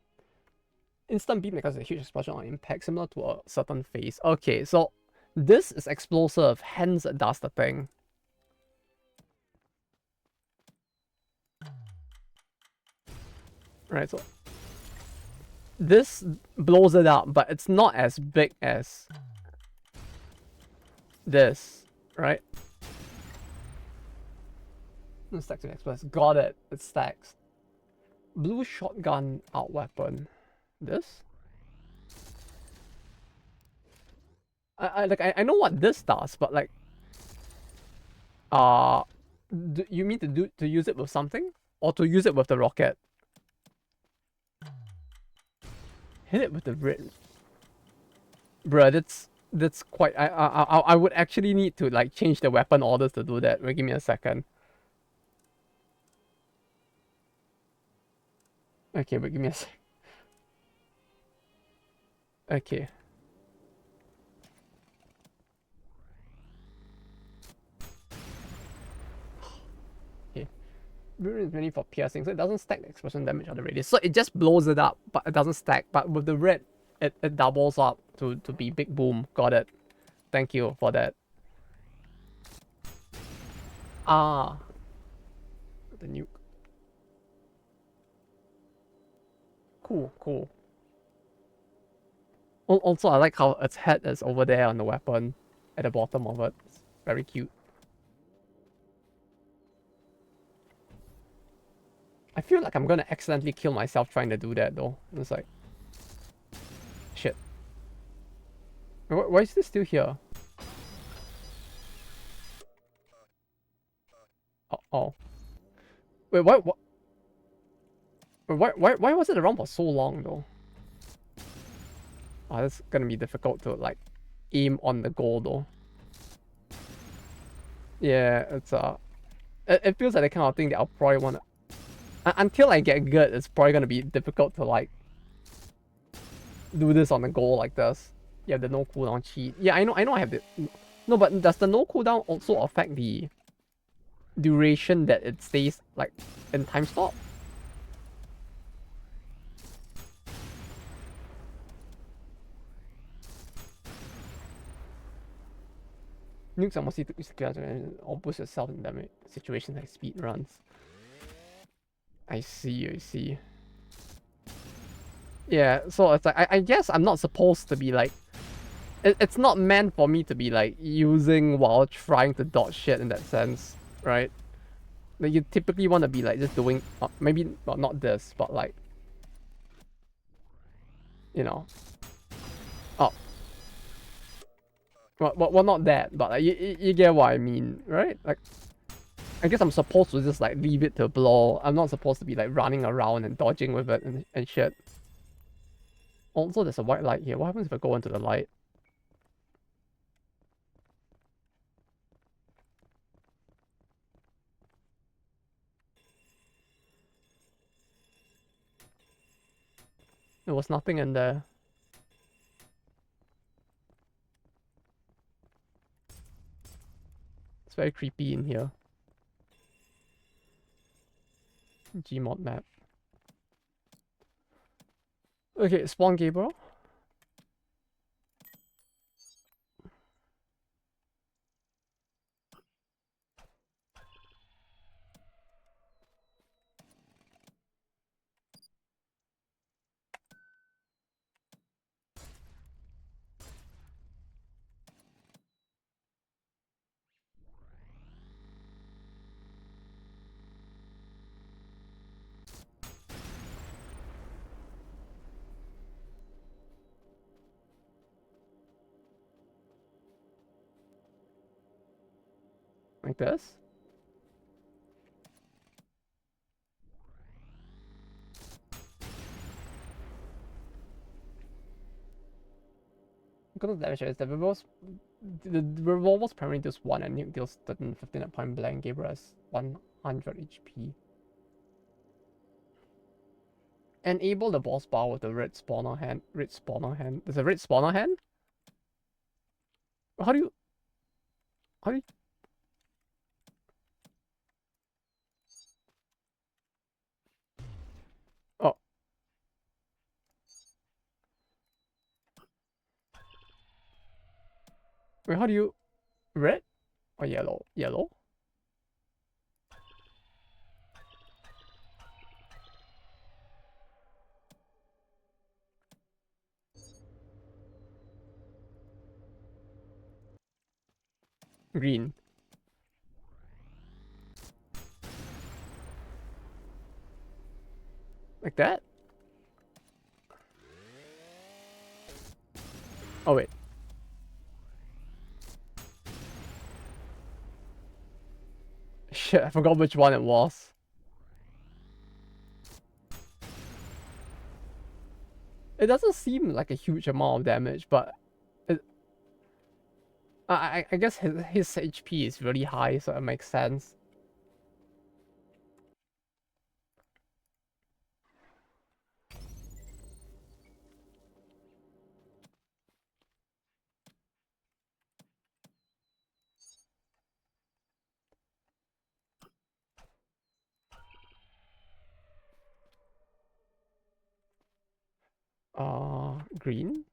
Instant beam because a huge explosion on impact, similar to a certain phase. Okay, so this is explosive, hence it does the thing. Right, so this blows it up, but it's not as big as this, right? Stacks with express. Got it. It stacks. Blue shotgun out weapon. This? I know what this does, but like, you mean to use it with something, or to use it with the rocket? Hit it with the red. Bruh, that's quite. I would actually need to like change the weapon orders to do that. Wait, give me a second. Okay, but give me a sec. Okay. Okay. Blue is mainly for piercing, so it doesn't stack the explosion damage on the radius. So it just blows it up, but it doesn't stack. But with the red, it doubles up to be big boom. Got it. Thank you for that. Ah. The nuke. Cool. Also, I like how its head is over there on the weapon at the bottom of it. It's very cute. I feel like I'm gonna accidentally kill myself trying to do that though. It's like, shit. Why is this still here? Oh. Wait, what? Why was it around for so long though? Oh, that's gonna be difficult to like aim on the goal though. Yeah, it's it feels like the kind of thing that I'll probably wanna. Until I get good, it's probably gonna be difficult to like do this on the goal like this. You have the no cooldown cheat. Yeah, I know I have the. No, but does the no cooldown also affect the duration that it stays like in time stop? Nukes are mostly to or boost yourself in damage situations like speed runs. I see. Yeah, so it's like I guess I'm not supposed to be like it's not meant for me to be like using while trying to dodge shit in that sense, right? Like you typically want to be like just doing maybe well, not this, but like you know. Oh. Well, not that, but like, you get what I mean, right? Like, I guess I'm supposed to just like leave it to blow. I'm not supposed to be like running around and dodging with it and shit. Also, there's a white light here. What happens if I go into the light? There was nothing in there. It's very creepy in here. Gmod map. Okay, spawn Gabriel. Like this. Because of the damage, the revolver's primary deals 1 and nuke deals 13, 15 at point blank. Gabriel has 100 HP. Enable the boss bar with the red spawner hand. There's a red spawner hand? How do you... Oh. Wait, how do you... Red? Or yellow? Yellow? Green. Like that? Oh, wait. Shit, I forgot which one it was. It doesn't seem like a huge amount of damage, but... I guess his HP is really high, so it makes sense. Green?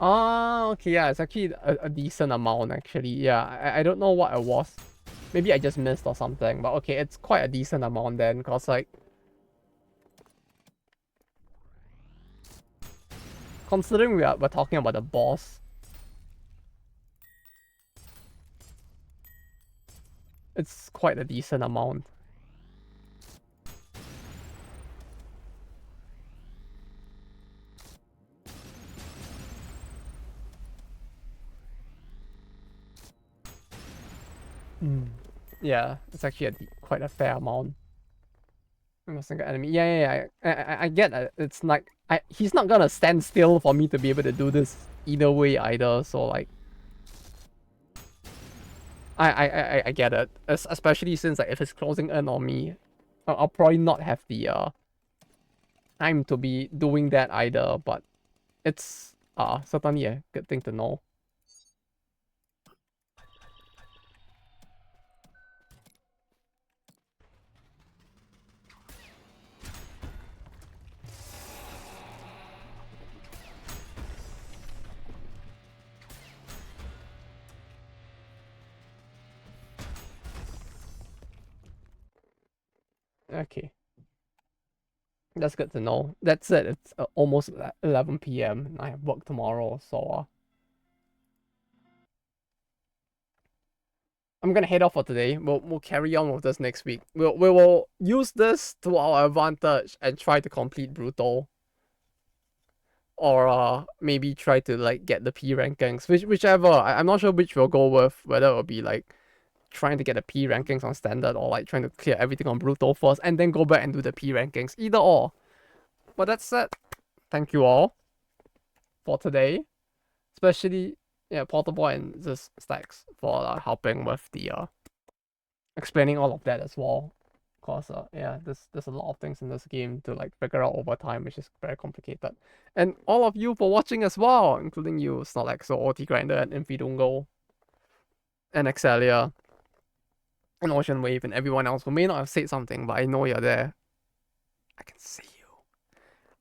Okay, yeah, it's actually a decent amount, actually. Yeah, I don't know what it was. Maybe I just missed or something, but okay, it's quite a decent amount then, because, like... Considering we're talking about the boss... It's quite a decent amount. Yeah, it's actually quite a fair amount. A single enemy. Yeah. I get it. It's like he's not gonna stand still for me to be able to do this either way either. So like, I get it. Especially since like if it's closing in on me, I'll probably not have the time to be doing that either. But it's Certainly a good thing to know. Okay. That's good to know. That's it. It's almost 11 p.m. and I have work tomorrow, so I'm gonna head off for today. We'll carry on with this next week. We will use this to our advantage and try to complete Brutal. Or maybe try to like get the P rankings. Whichever. I'm not sure which we'll go with, whether it'll be like trying to get the P rankings on standard or like trying to clear everything on Brutal first and then go back and do the P rankings. Either or. But that's it. Thank you all for today. Especially Portable and just Stacks for helping with the explaining all of that as well. Cause there's a lot of things in this game to like figure out over time, which is very complicated. And all of you for watching as well, including you, Snorlaxo, OT Grinder, and Infidungo, and Excelia, and Ocean Wave, and everyone else who may not have said something, but I know you're there. I can see you.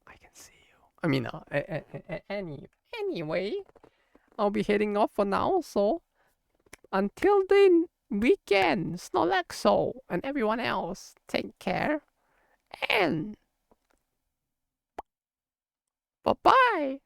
I can see you. I mean, anyway, I'll be heading off for now. So until the weekend, Snorlaxo and everyone else, take care and bye bye.